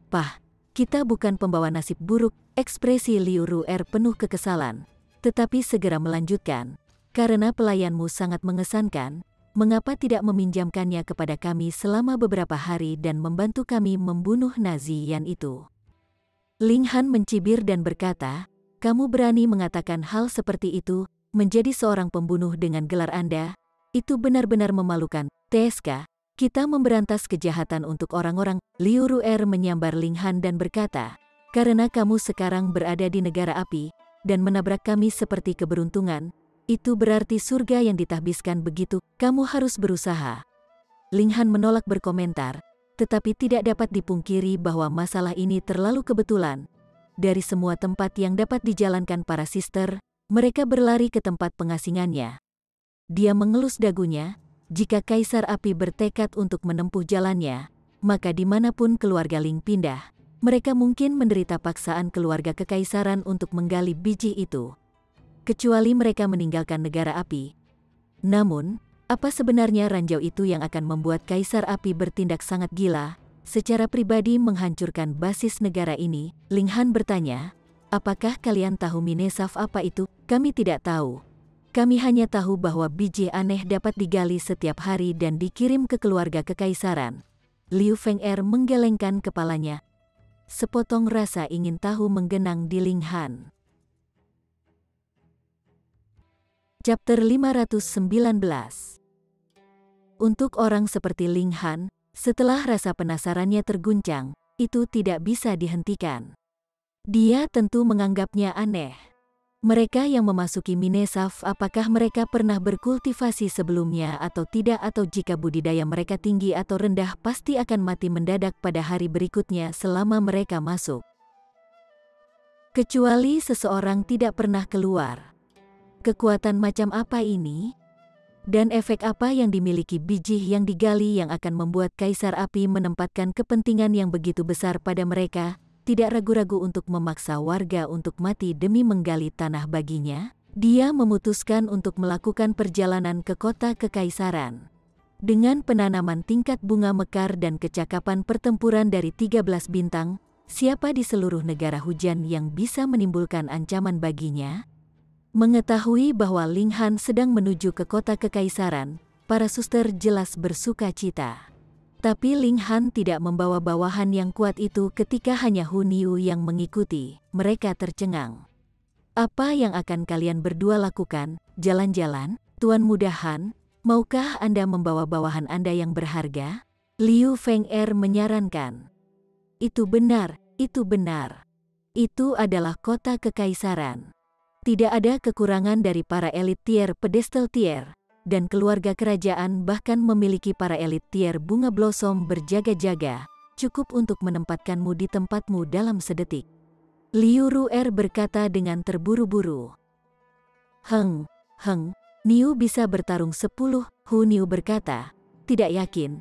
Pah, kita bukan pembawa nasib buruk. Ekspresi Liu Ru'er penuh kekesalan, tetapi segera melanjutkan, karena pelayanmu sangat mengesankan, mengapa tidak meminjamkannya kepada kami selama beberapa hari dan membantu kami membunuh Nazi Yan itu? Ling Han mencibir dan berkata, kamu berani mengatakan hal seperti itu, menjadi seorang pembunuh dengan gelar Anda? Itu benar-benar memalukan. TSK, kita memberantas kejahatan untuk orang-orang. Liu Ru'er menyambar Ling Han dan berkata, karena kamu sekarang berada di negara api, dan menabrak kami seperti keberuntungan, itu berarti surga yang ditahbiskan begitu, kamu harus berusaha. Ling Han menolak berkomentar, tetapi tidak dapat dipungkiri bahwa masalah ini terlalu kebetulan. Dari semua tempat yang dapat dijalankan para sister, mereka berlari ke tempat pengasingannya. Dia mengelus dagunya, jika Kaisar Api bertekad untuk menempuh jalannya, maka dimanapun keluarga Ling pindah, mereka mungkin menderita paksaan keluarga kekaisaran untuk menggali biji itu. Kecuali mereka meninggalkan negara api. Namun, apa sebenarnya ranjau itu yang akan membuat Kaisar Api bertindak sangat gila, secara pribadi menghancurkan basis negara ini? Ling Han bertanya, apakah kalian tahu minesaf apa itu? Kami tidak tahu. Kami hanya tahu bahwa biji aneh dapat digali setiap hari dan dikirim ke keluarga kekaisaran. Liu Feng'er menggelengkan kepalanya. Sepotong rasa ingin tahu menggenang di Ling Han. Chapter 519. Untuk orang seperti Ling Han, setelah rasa penasarannya terguncang, itu tidak bisa dihentikan. Dia tentu menganggapnya aneh. Mereka yang memasuki minesaf, apakah mereka pernah berkultivasi sebelumnya atau tidak, atau jika budidaya mereka tinggi atau rendah, pasti akan mati mendadak pada hari berikutnya selama mereka masuk. Kecuali seseorang tidak pernah keluar. Kekuatan macam apa ini? Dan efek apa yang dimiliki biji yang digali yang akan membuat Kaisar Api menempatkan kepentingan yang begitu besar pada mereka, tidak ragu-ragu untuk memaksa warga untuk mati demi menggali tanah baginya? Dia memutuskan untuk melakukan perjalanan ke kota kekaisaran. Dengan penanaman tingkat bunga mekar dan kecakapan pertempuran dari 13 bintang, siapa di seluruh negara hujan yang bisa menimbulkan ancaman baginya? Mengetahui bahwa Ling Han sedang menuju ke kota kekaisaran, para suster jelas bersuka cita. Tapi Ling Han tidak membawa bawahan yang kuat itu ketika hanya Hu Niu yang mengikuti. Mereka tercengang. Apa yang akan kalian berdua lakukan? Jalan-jalan? Tuan Muda Han, maukah Anda membawa bawahan Anda yang berharga? Liu Feng'er menyarankan. Itu benar, itu benar. Itu adalah kota kekaisaran. Tidak ada kekurangan dari para elit tier pedestal tier, dan keluarga kerajaan bahkan memiliki para elit tier bunga blossom berjaga-jaga, cukup untuk menempatkanmu di tempatmu dalam sedetik. Liu Ru'er berkata dengan terburu-buru. Niu bisa bertarung 10, Hu Niu berkata, tidak yakin.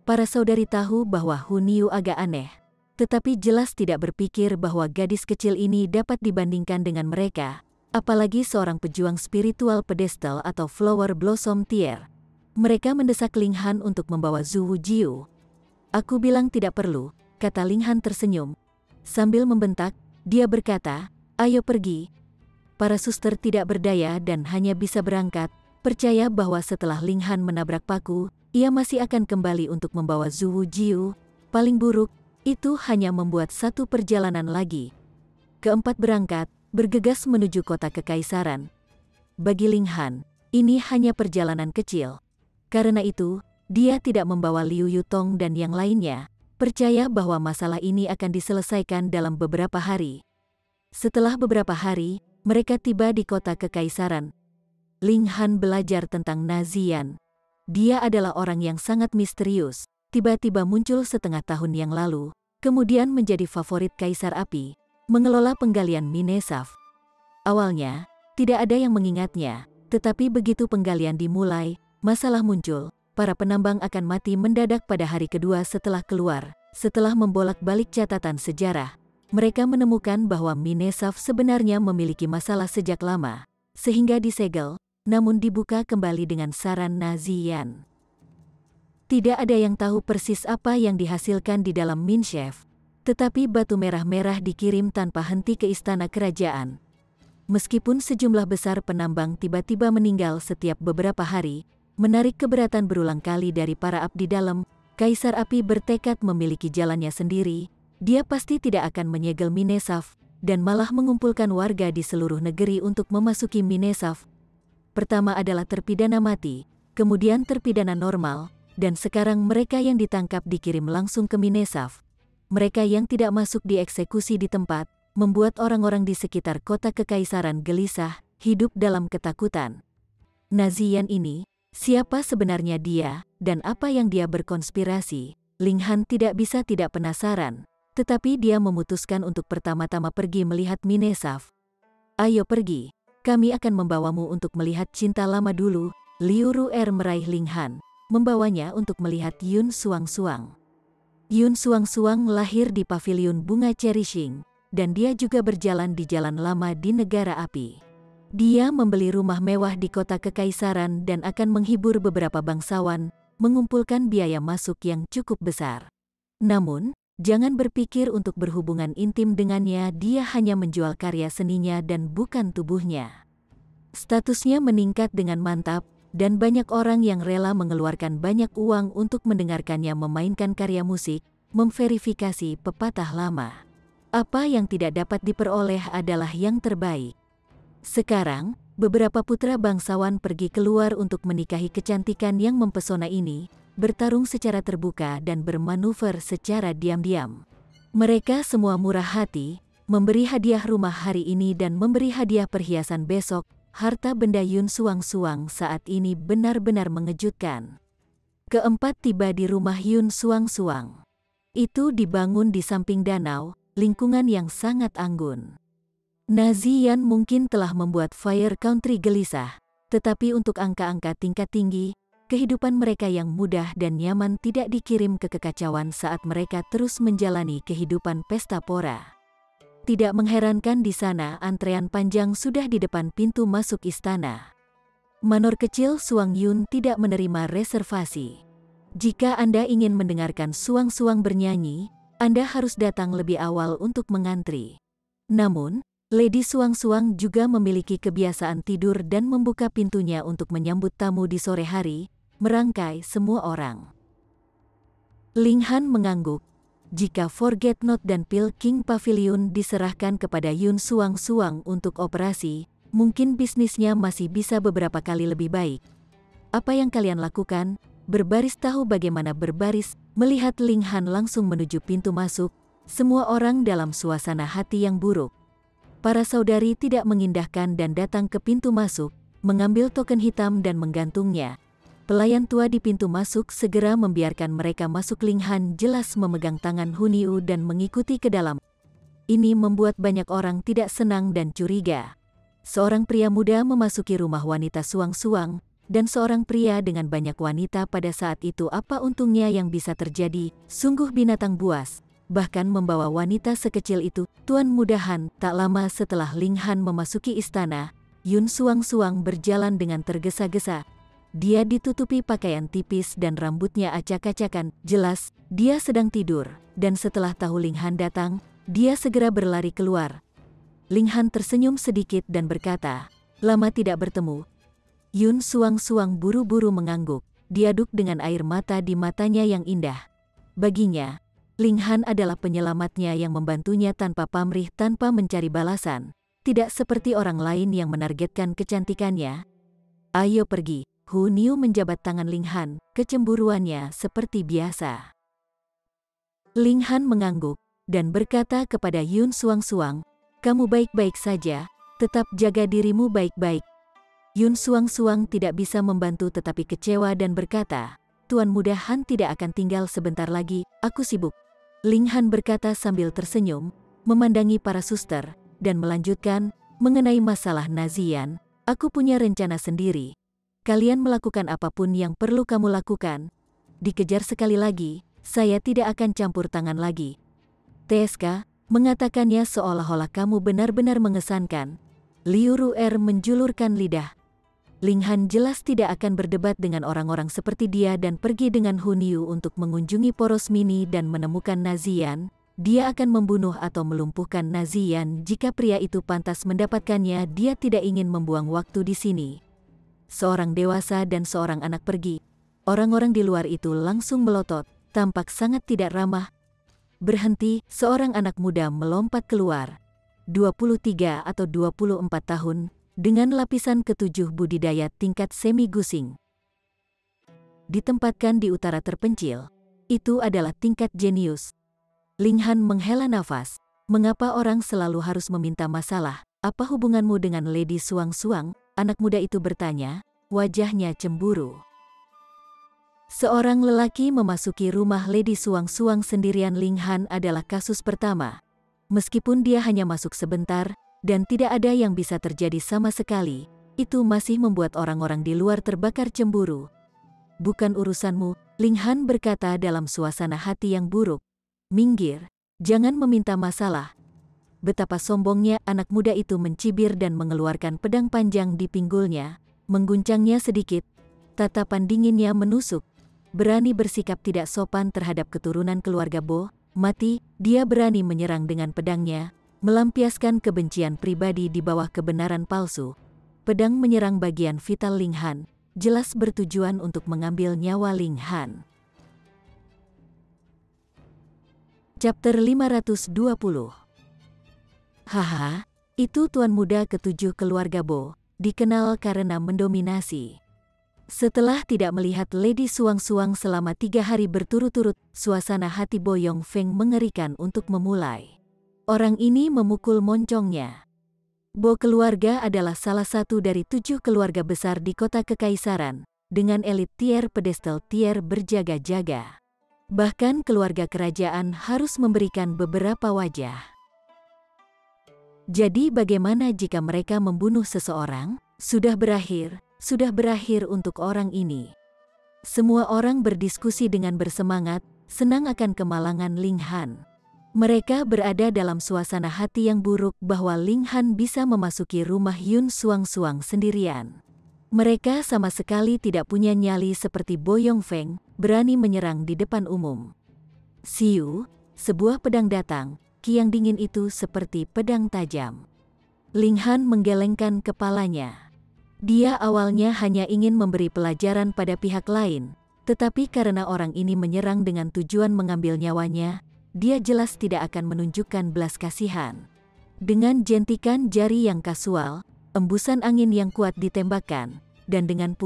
Para saudari tahu bahwa Hu Niu agak aneh, tetapi jelas tidak berpikir bahwa gadis kecil ini dapat dibandingkan dengan mereka, apalagi seorang pejuang spiritual pedestal atau flower blossom tier. Mereka mendesak Ling Han untuk membawa Zhu Wujiu. Aku bilang tidak perlu, kata Ling Han tersenyum. Sambil membentak, dia berkata, ayo pergi. Para suster tidak berdaya dan hanya bisa berangkat, percaya bahwa setelah Ling Han menabrak paku, ia masih akan kembali untuk membawa Zhu Wujiu. Paling buruk, itu hanya membuat satu perjalanan lagi. Keempat berangkat, bergegas menuju kota kekaisaran. Bagi Ling Han, ini hanya perjalanan kecil. Karena itu, dia tidak membawa Liu Yutong dan yang lainnya, percaya bahwa masalah ini akan diselesaikan dalam beberapa hari. Setelah beberapa hari, mereka tiba di kota kekaisaran. Ling Han belajar tentang Nazian. Dia adalah orang yang sangat misterius, tiba-tiba muncul setengah tahun yang lalu, kemudian menjadi favorit Kaisar Api, mengelola penggalian Minesaf. Awalnya, tidak ada yang mengingatnya, tetapi begitu penggalian dimulai, masalah muncul, para penambang akan mati mendadak pada hari kedua setelah keluar. Setelah membolak-balik catatan sejarah, mereka menemukan bahwa Minesaf sebenarnya memiliki masalah sejak lama, sehingga disegel, namun dibuka kembali dengan saran Nazian. Tidak ada yang tahu persis apa yang dihasilkan di dalam Mineshef, tetapi batu merah-merah dikirim tanpa henti ke istana kerajaan. Meskipun sejumlah besar penambang tiba-tiba meninggal setiap beberapa hari, menarik keberatan berulang kali dari para abdi dalam, Kaisar Api bertekad memiliki jalannya sendiri. Dia pasti tidak akan menyegel Minesaf, dan malah mengumpulkan warga di seluruh negeri untuk memasuki Minesaf. Pertama adalah terpidana mati, kemudian terpidana normal, dan sekarang mereka yang ditangkap dikirim langsung ke Minesaf. Mereka yang tidak masuk dieksekusi di tempat, membuat orang-orang di sekitar kota kekaisaran gelisah, hidup dalam ketakutan. Nazian ini, siapa sebenarnya dia, dan apa yang dia berkonspirasi? Ling Han tidak bisa tidak penasaran, tetapi dia memutuskan untuk pertama-tama pergi melihat Minesaf. Ayo pergi, kami akan membawamu untuk melihat cinta lama dulu. Liu Ru'er meraih Ling Han, membawanya untuk melihat Yun Suang-Suang. Yun Suang-Suang lahir di paviliun bunga Cherishing, dan dia juga berjalan di jalan lama di negara api. Dia membeli rumah mewah di kota kekaisaran dan akan menghibur beberapa bangsawan, mengumpulkan biaya masuk yang cukup besar. Namun, jangan berpikir untuk berhubungan intim dengannya, dia hanya menjual karya seninya dan bukan tubuhnya. Statusnya meningkat dengan mantap, dan banyak orang yang rela mengeluarkan banyak uang untuk mendengarkannya memainkan karya musik, memverifikasi pepatah lama. Apa yang tidak dapat diperoleh adalah yang terbaik. Sekarang, beberapa putra bangsawan pergi keluar untuk menikahi kecantikan yang mempesona ini, bertarung secara terbuka dan bermanuver secara diam-diam. Mereka semua murah hati, memberi hadiah rumah hari ini dan memberi hadiah perhiasan besok. Harta benda Yun Suang-Suang saat ini benar-benar mengejutkan. Keempat tiba di rumah Yun Suang-Suang. Itu dibangun di samping danau, lingkungan yang sangat anggun. Nazian mungkin telah membuat Fire Country gelisah, tetapi untuk angka-angka tingkat tinggi, kehidupan mereka yang mudah dan nyaman tidak dikirim ke kekacauan saat mereka terus menjalani kehidupan pesta pora. Tidak mengherankan di sana antrean panjang sudah di depan pintu masuk istana. Manor kecil Suang Yun tidak menerima reservasi. Jika Anda ingin mendengarkan Suang-Suang bernyanyi, Anda harus datang lebih awal untuk mengantri. Namun, Lady Suang-Suang juga memiliki kebiasaan tidur dan membuka pintunya untuk menyambut tamu di sore hari, merangkai semua orang. Ling Han mengangguk. Jika Forget Not dan Pil King Pavilion diserahkan kepada Yun Suang-Suang untuk operasi, mungkin bisnisnya masih bisa beberapa kali lebih baik. Apa yang kalian lakukan? Berbaris tahu bagaimana berbaris, melihat Ling Han langsung menuju pintu masuk, semua orang dalam suasana hati yang buruk. Para saudari tidak mengindahkan dan datang ke pintu masuk, mengambil token hitam dan menggantungnya. Pelayan tua di pintu masuk segera membiarkan mereka masuk. Ling Han jelas memegang tangan Huniu dan mengikuti ke dalam. Ini membuat banyak orang tidak senang dan curiga. Seorang pria muda memasuki rumah wanita Suang-Suang, dan seorang pria dengan banyak wanita pada saat itu. Apa untungnya yang bisa terjadi? Sungguh binatang buas, bahkan membawa wanita sekecil itu. Tuan Mudahan, tak lama setelah Ling Han memasuki istana, Yun Suang-Suang berjalan dengan tergesa-gesa. Dia ditutupi pakaian tipis dan rambutnya acak-acakan. Jelas, dia sedang tidur. Dan setelah tahu Ling Han datang, dia segera berlari keluar. Ling Han tersenyum sedikit dan berkata, "Lama tidak bertemu." Yun Suang-Suang buru-buru mengangguk. Diaduk dengan air mata di matanya yang indah. Baginya, Ling Han adalah penyelamatnya yang membantunya tanpa pamrih, tanpa mencari balasan. Tidak seperti orang lain yang menargetkan kecantikannya. "Ayo pergi." Hu Niu menjabat tangan Ling Han, kecemburuannya seperti biasa. Ling Han mengangguk dan berkata kepada Yun Suang-Suang, "Kamu baik-baik saja, tetap jaga dirimu baik-baik." Yun Suang-Suang tidak bisa membantu tetapi kecewa dan berkata, "Tuan Muda Han tidak akan tinggal sebentar lagi, aku sibuk." Ling Han berkata sambil tersenyum, memandangi para suster, dan melanjutkan, "Mengenai masalah Nazian, aku punya rencana sendiri. Kalian melakukan apapun yang perlu kamu lakukan. Dikejar sekali lagi, saya tidak akan campur tangan lagi." "TSK, mengatakannya seolah-olah kamu benar-benar mengesankan." Liu Ru'er menjulurkan lidah. Ling Han jelas tidak akan berdebat dengan orang-orang seperti dia dan pergi dengan Hu Niu untuk mengunjungi poros mini dan menemukan Nazian. Dia akan membunuh atau melumpuhkan Nazian jika pria itu pantas mendapatkannya. Dia tidak ingin membuang waktu di sini. Seorang dewasa dan seorang anak pergi. Orang-orang di luar itu langsung melotot, tampak sangat tidak ramah. Berhenti, seorang anak muda melompat keluar. 23 atau 24 tahun, dengan lapisan ke-7 budidaya tingkat semi-gusing. Ditempatkan di utara terpencil, itu adalah tingkat jenius. Ling Han menghela nafas. "Mengapa orang selalu harus meminta masalah? Apa hubunganmu dengan Lady Suang-Suang?" Anak muda itu bertanya, wajahnya cemburu. Seorang lelaki memasuki rumah Lady Suang-Suang sendirian Ling Han adalah kasus pertama. Meskipun dia hanya masuk sebentar, dan tidak ada yang bisa terjadi sama sekali, itu masih membuat orang-orang di luar terbakar cemburu. "Bukan urusanmu," Ling Han berkata dalam suasana hati yang buruk. "Minggir, jangan meminta masalah." Betapa sombongnya, anak muda itu mencibir dan mengeluarkan pedang panjang di pinggulnya, mengguncangnya sedikit. Tatapan dinginnya menusuk. Berani bersikap tidak sopan terhadap keturunan keluarga Bo, mati. Dia berani menyerang dengan pedangnya, melampiaskan kebencian pribadi di bawah kebenaran palsu. Pedang menyerang bagian vital Ling Han, jelas bertujuan untuk mengambil nyawa Ling Han. Chapter 520. "Haha, itu tuan muda ke-7 keluarga Bo, dikenal karena mendominasi." Setelah tidak melihat Lady Suang-Suang selama 3 hari berturut-turut, suasana hati Bo Yong Feng mengerikan untuk memulai. Orang ini memukul moncongnya. Bo keluarga adalah salah satu dari 7 keluarga besar di kota kekaisaran, dengan elit tier pedestal tier berjaga-jaga. Bahkan keluarga kerajaan harus memberikan beberapa wajah. Jadi bagaimana jika mereka membunuh seseorang? Sudah berakhir untuk orang ini. Semua orang berdiskusi dengan bersemangat, senang akan kemalangan Ling Han. Mereka berada dalam suasana hati yang buruk bahwa Ling Han bisa memasuki rumah Yun Suang-Suang sendirian. Mereka sama sekali tidak punya nyali seperti Bo Yong Feng, berani menyerang di depan umum. Siu, sebuah pedang datang. Kiang dingin itu seperti pedang tajam. Ling Han menggelengkan kepalanya. Dia awalnya hanya ingin memberi pelajaran pada pihak lain, tetapi karena orang ini menyerang dengan tujuan mengambil nyawanya, dia jelas tidak akan menunjukkan belas kasihan. Dengan jentikan jari yang kasual, embusan angin yang kuat ditembakkan, dan dengan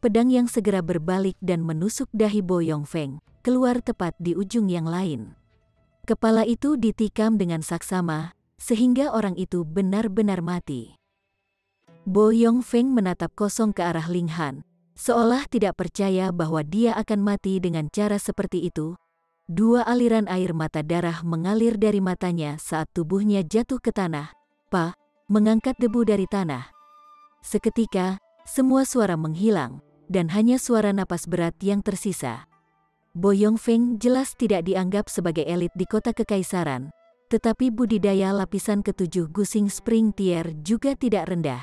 pedang yang segera berbalik dan menusuk dahi Bo Yong Feng, keluar tepat di ujung yang lain. Kepala itu ditikam dengan saksama, sehingga orang itu benar-benar mati. Bo Yong Feng menatap kosong ke arah Ling Han, seolah tidak percaya bahwa dia akan mati dengan cara seperti itu. 2 aliran air mata darah mengalir dari matanya saat tubuhnya jatuh ke tanah, mengangkat debu dari tanah. Seketika, semua suara menghilang, dan hanya suara napas berat yang tersisa. Bo Yong Feng jelas tidak dianggap sebagai elit di kota kekaisaran, tetapi budidaya lapisan ke-7 Gusing Spring Tier juga tidak rendah.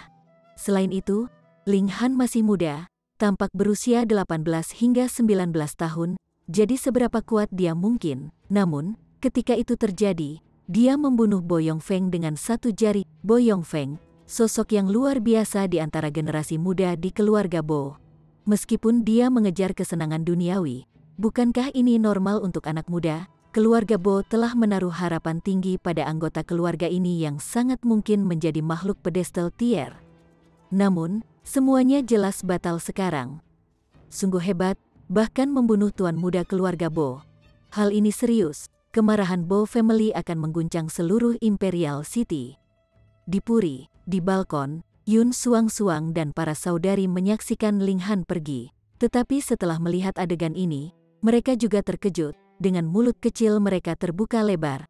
Selain itu, Ling Han masih muda, tampak berusia 18 hingga 19 tahun, jadi seberapa kuat dia mungkin. Namun, ketika itu terjadi, dia membunuh Bo Yongfeng dengan satu jari. Bo Yongfeng, sosok yang luar biasa di antara generasi muda di keluarga Bo. Meskipun dia mengejar kesenangan duniawi, bukankah ini normal untuk anak muda? Keluarga Bo telah menaruh harapan tinggi pada anggota keluarga ini yang sangat mungkin menjadi makhluk pedestal tier. Namun, semuanya jelas batal sekarang. Sungguh hebat, bahkan membunuh tuan muda keluarga Bo. Hal ini serius, kemarahan Bo family akan mengguncang seluruh Imperial City. Di Puri, di balkon, Yun Suang-Suang dan para saudari menyaksikan Ling Han pergi. Tetapi setelah melihat adegan ini, mereka juga terkejut. Dengan mulut kecil mereka terbuka lebar.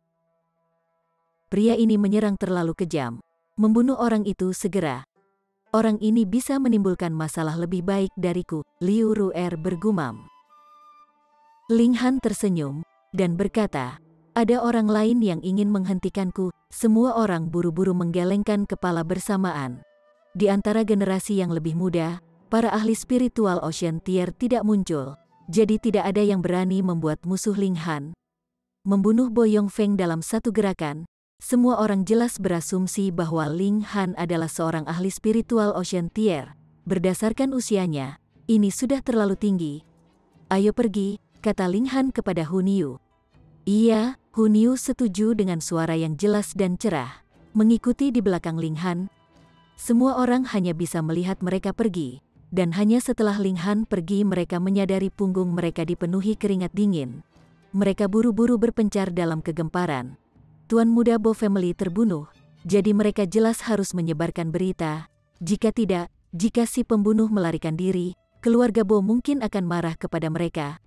Pria ini menyerang terlalu kejam. Membunuh orang itu segera. Orang ini bisa menimbulkan masalah lebih baik dariku, Liu Ru'er bergumam. Ling Han tersenyum dan berkata, ada orang lain yang ingin menghentikanku. Semua orang buru-buru menggelengkan kepala bersamaan. Di antara generasi yang lebih muda, para ahli spiritual Ocean Tier tidak muncul. Jadi tidak ada yang berani membuat musuh Ling Han. Membunuh Bo Yongfeng dalam satu gerakan, semua orang jelas berasumsi bahwa Ling Han adalah seorang ahli spiritual Ocean Tier. Berdasarkan usianya, ini sudah terlalu tinggi. Ayo pergi, kata Ling Han kepada Hun Yu. Iya, Hun Yu setuju dengan suara yang jelas dan cerah. Mengikuti di belakang Ling Han, semua orang hanya bisa melihat mereka pergi. Dan hanya setelah Ling Han pergi mereka menyadari punggung mereka dipenuhi keringat dingin. Mereka buru-buru berpencar dalam kegemparan. Tuan muda Bo family terbunuh, jadi mereka jelas harus menyebarkan berita. Jika tidak, jika si pembunuh melarikan diri, keluarga Bo mungkin akan marah kepada mereka.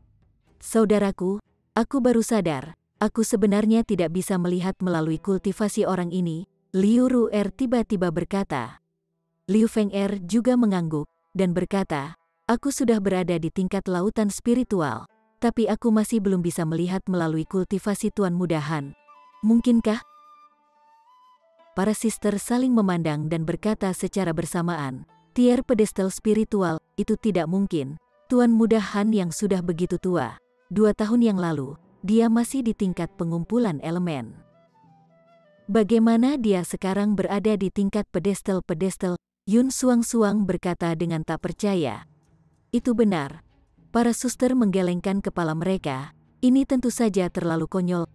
Saudaraku, aku baru sadar, aku sebenarnya tidak bisa melihat melalui kultivasi orang ini, Liu Ru'er tiba-tiba berkata. Liu Feng'er juga mengangguk dan berkata, aku sudah berada di tingkat lautan spiritual, tapi aku masih belum bisa melihat melalui kultivasi Tuan Muda Han. Mungkinkah? Para sister saling memandang dan berkata secara bersamaan, tier pedestal spiritual, itu tidak mungkin. Tuan Muda Han yang sudah begitu tua, 2 tahun yang lalu, dia masih di tingkat pengumpulan elemen. Bagaimana dia sekarang berada di tingkat pedestal-pedestal? Yun Suang-Suang berkata dengan tak percaya. Itu benar. Para suster menggelengkan kepala mereka. Ini tentu saja terlalu konyol.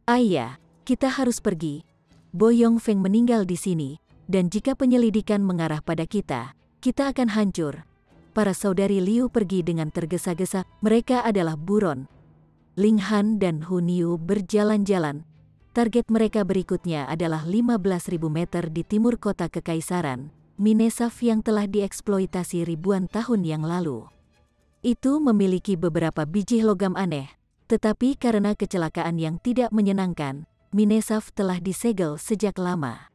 Ayah, kita harus pergi. Bo Yongfeng meninggal di sini, dan jika penyelidikan mengarah pada kita akan hancur. Para saudari Liu pergi dengan tergesa-gesa. Mereka adalah buron. Ling Han dan Hun Yu berjalan-jalan. Target mereka berikutnya adalah 15.000 meter di timur kota Kekaisaran. Minesaf yang telah dieksploitasi ribuan tahun yang lalu. Itu memiliki beberapa biji logam aneh, tetapi karena kecelakaan yang tidak menyenangkan, Minesaf telah disegel sejak lama.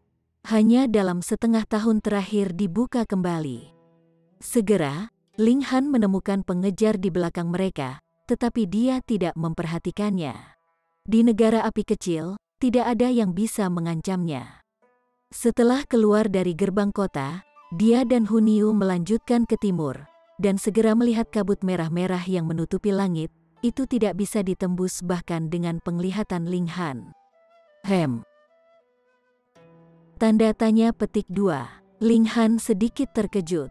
Hanya dalam setengah tahun terakhir dibuka kembali. Segera, Ling Han menemukan pengejar di belakang mereka, tetapi dia tidak memperhatikannya. Di negara api kecil, tidak ada yang bisa mengancamnya. Setelah keluar dari gerbang kota, dia dan Hun Yu melanjutkan ke timur, dan segera melihat kabut merah-merah yang menutupi langit, itu tidak bisa ditembus bahkan dengan penglihatan Ling Han. Tanda tanya petik 2. Ling Han sedikit terkejut.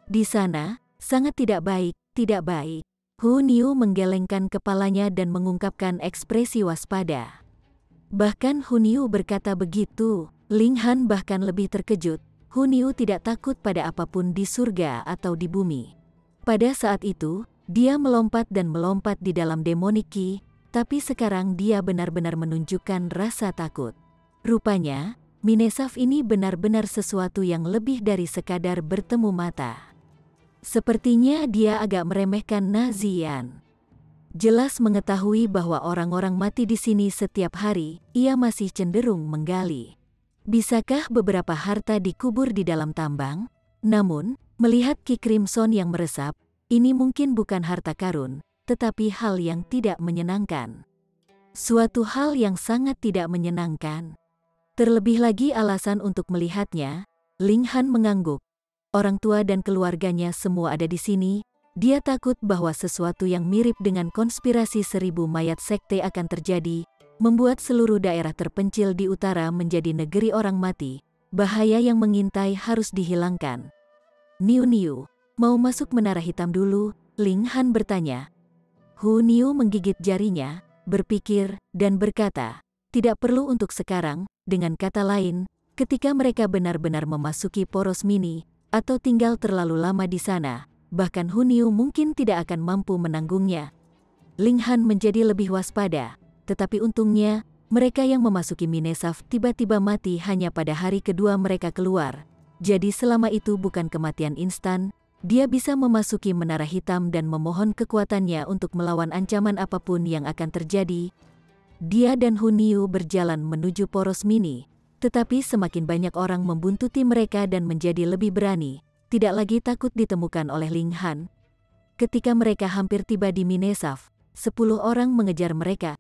Di sana, sangat tidak baik, tidak baik. Hun Yu menggelengkan kepalanya dan mengungkapkan ekspresi waspada. Bahkan Hun Yu berkata begitu. Ling Han bahkan lebih terkejut. Hun Yu tidak takut pada apapun di surga atau di bumi. Pada saat itu, dia melompat dan melompat di dalam demonic key, tapi sekarang dia benar-benar menunjukkan rasa takut. Rupanya, Minesaf ini benar-benar sesuatu yang lebih dari sekadar bertemu mata. Sepertinya dia agak meremehkan Nazian. Jelas mengetahui bahwa orang-orang mati di sini setiap hari, ia masih cenderung menggali. Bisakah beberapa harta dikubur di dalam tambang? Namun, melihat Ki Crimson yang meresap, ini mungkin bukan harta karun, tetapi hal yang tidak menyenangkan. Suatu hal yang sangat tidak menyenangkan. Terlebih lagi alasan untuk melihatnya, Ling Han mengangguk. orang tua dan keluarganya semua ada di sini. Dia takut bahwa sesuatu yang mirip dengan konspirasi 1000 mayat sekte akan terjadi, membuat seluruh daerah terpencil di utara menjadi negeri orang mati. Bahaya yang mengintai harus dihilangkan. Niu, mau masuk menara hitam dulu? Ling Han bertanya. Hu Niu menggigit jarinya, berpikir, dan berkata, tidak perlu untuk sekarang. Dengan kata lain, ketika mereka benar-benar memasuki poros mini, atau tinggal terlalu lama di sana, bahkan Hu Niu mungkin tidak akan mampu menanggungnya. Ling Han menjadi lebih waspada, tetapi untungnya, mereka yang memasuki Minesaf tiba-tiba mati hanya pada hari kedua mereka keluar. Jadi selama itu bukan kematian instan, dia bisa memasuki menara hitam dan memohon kekuatannya untuk melawan ancaman apapun yang akan terjadi. Dia dan Hu Niu berjalan menuju poros mini, tetapi semakin banyak orang membuntuti mereka dan menjadi lebih berani, tidak lagi takut ditemukan oleh Ling Han. Ketika mereka hampir tiba di Minesaf, 10 orang mengejar mereka.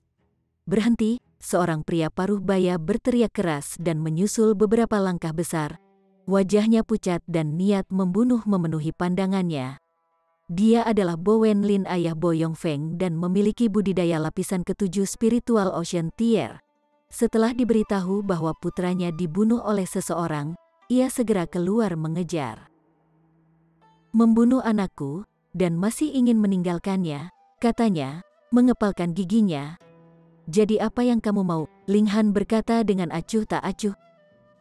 Berhenti, seorang pria paruh baya berteriak keras dan menyusul beberapa langkah besar. Wajahnya pucat dan niat membunuh memenuhi pandangannya. Dia adalah Bo Wenlin, ayah Bo Yongfeng, dan memiliki budidaya lapisan ke-7 spiritual Ocean Tier. Setelah diberitahu bahwa putranya dibunuh oleh seseorang, ia segera keluar mengejar. Membunuh anakku, dan masih ingin meninggalkannya, katanya, mengepalkan giginya. Jadi apa yang kamu mau? Ling Han berkata dengan acuh tak acuh.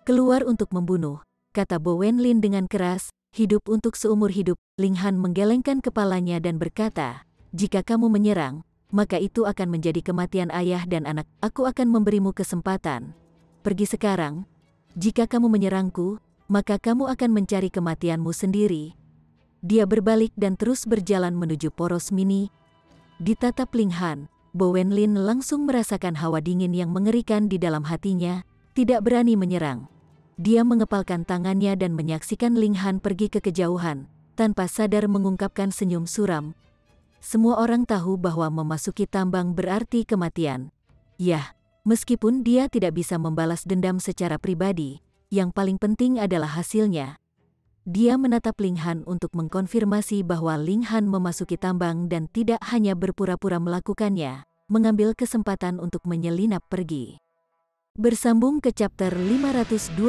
Keluar untuk membunuh, kata Bo Wenlin dengan keras, hidup untuk seumur hidup. Ling Han menggelengkan kepalanya dan berkata, jika kamu menyerang, maka itu akan menjadi kematian ayah dan anak. Aku akan memberimu kesempatan. Pergi sekarang. Jika kamu menyerangku, maka kamu akan mencari kematianmu sendiri. Dia berbalik dan terus berjalan menuju poros mini. Ditatap Ling Han, Bo Wenlin langsung merasakan hawa dingin yang mengerikan di dalam hatinya, tidak berani menyerang. Dia mengepalkan tangannya dan menyaksikan Ling Han pergi ke kejauhan, tanpa sadar mengungkapkan senyum suram. Semua orang tahu bahwa memasuki tambang berarti kematian. Yah, meskipun dia tidak bisa membalas dendam secara pribadi, yang paling penting adalah hasilnya. Dia menatap Ling Han untuk mengkonfirmasi bahwa Ling Han memasuki tambang dan tidak hanya berpura-pura melakukannya, mengambil kesempatan untuk menyelinap pergi. Bersambung ke chapter 521.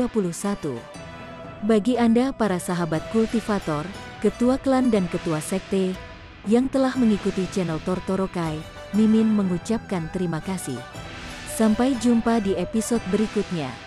Bagi Anda para sahabat kultivator, ketua klan dan ketua sekte, yang telah mengikuti channel Tortorokai, Mimin mengucapkan terima kasih. Sampai jumpa di episode berikutnya.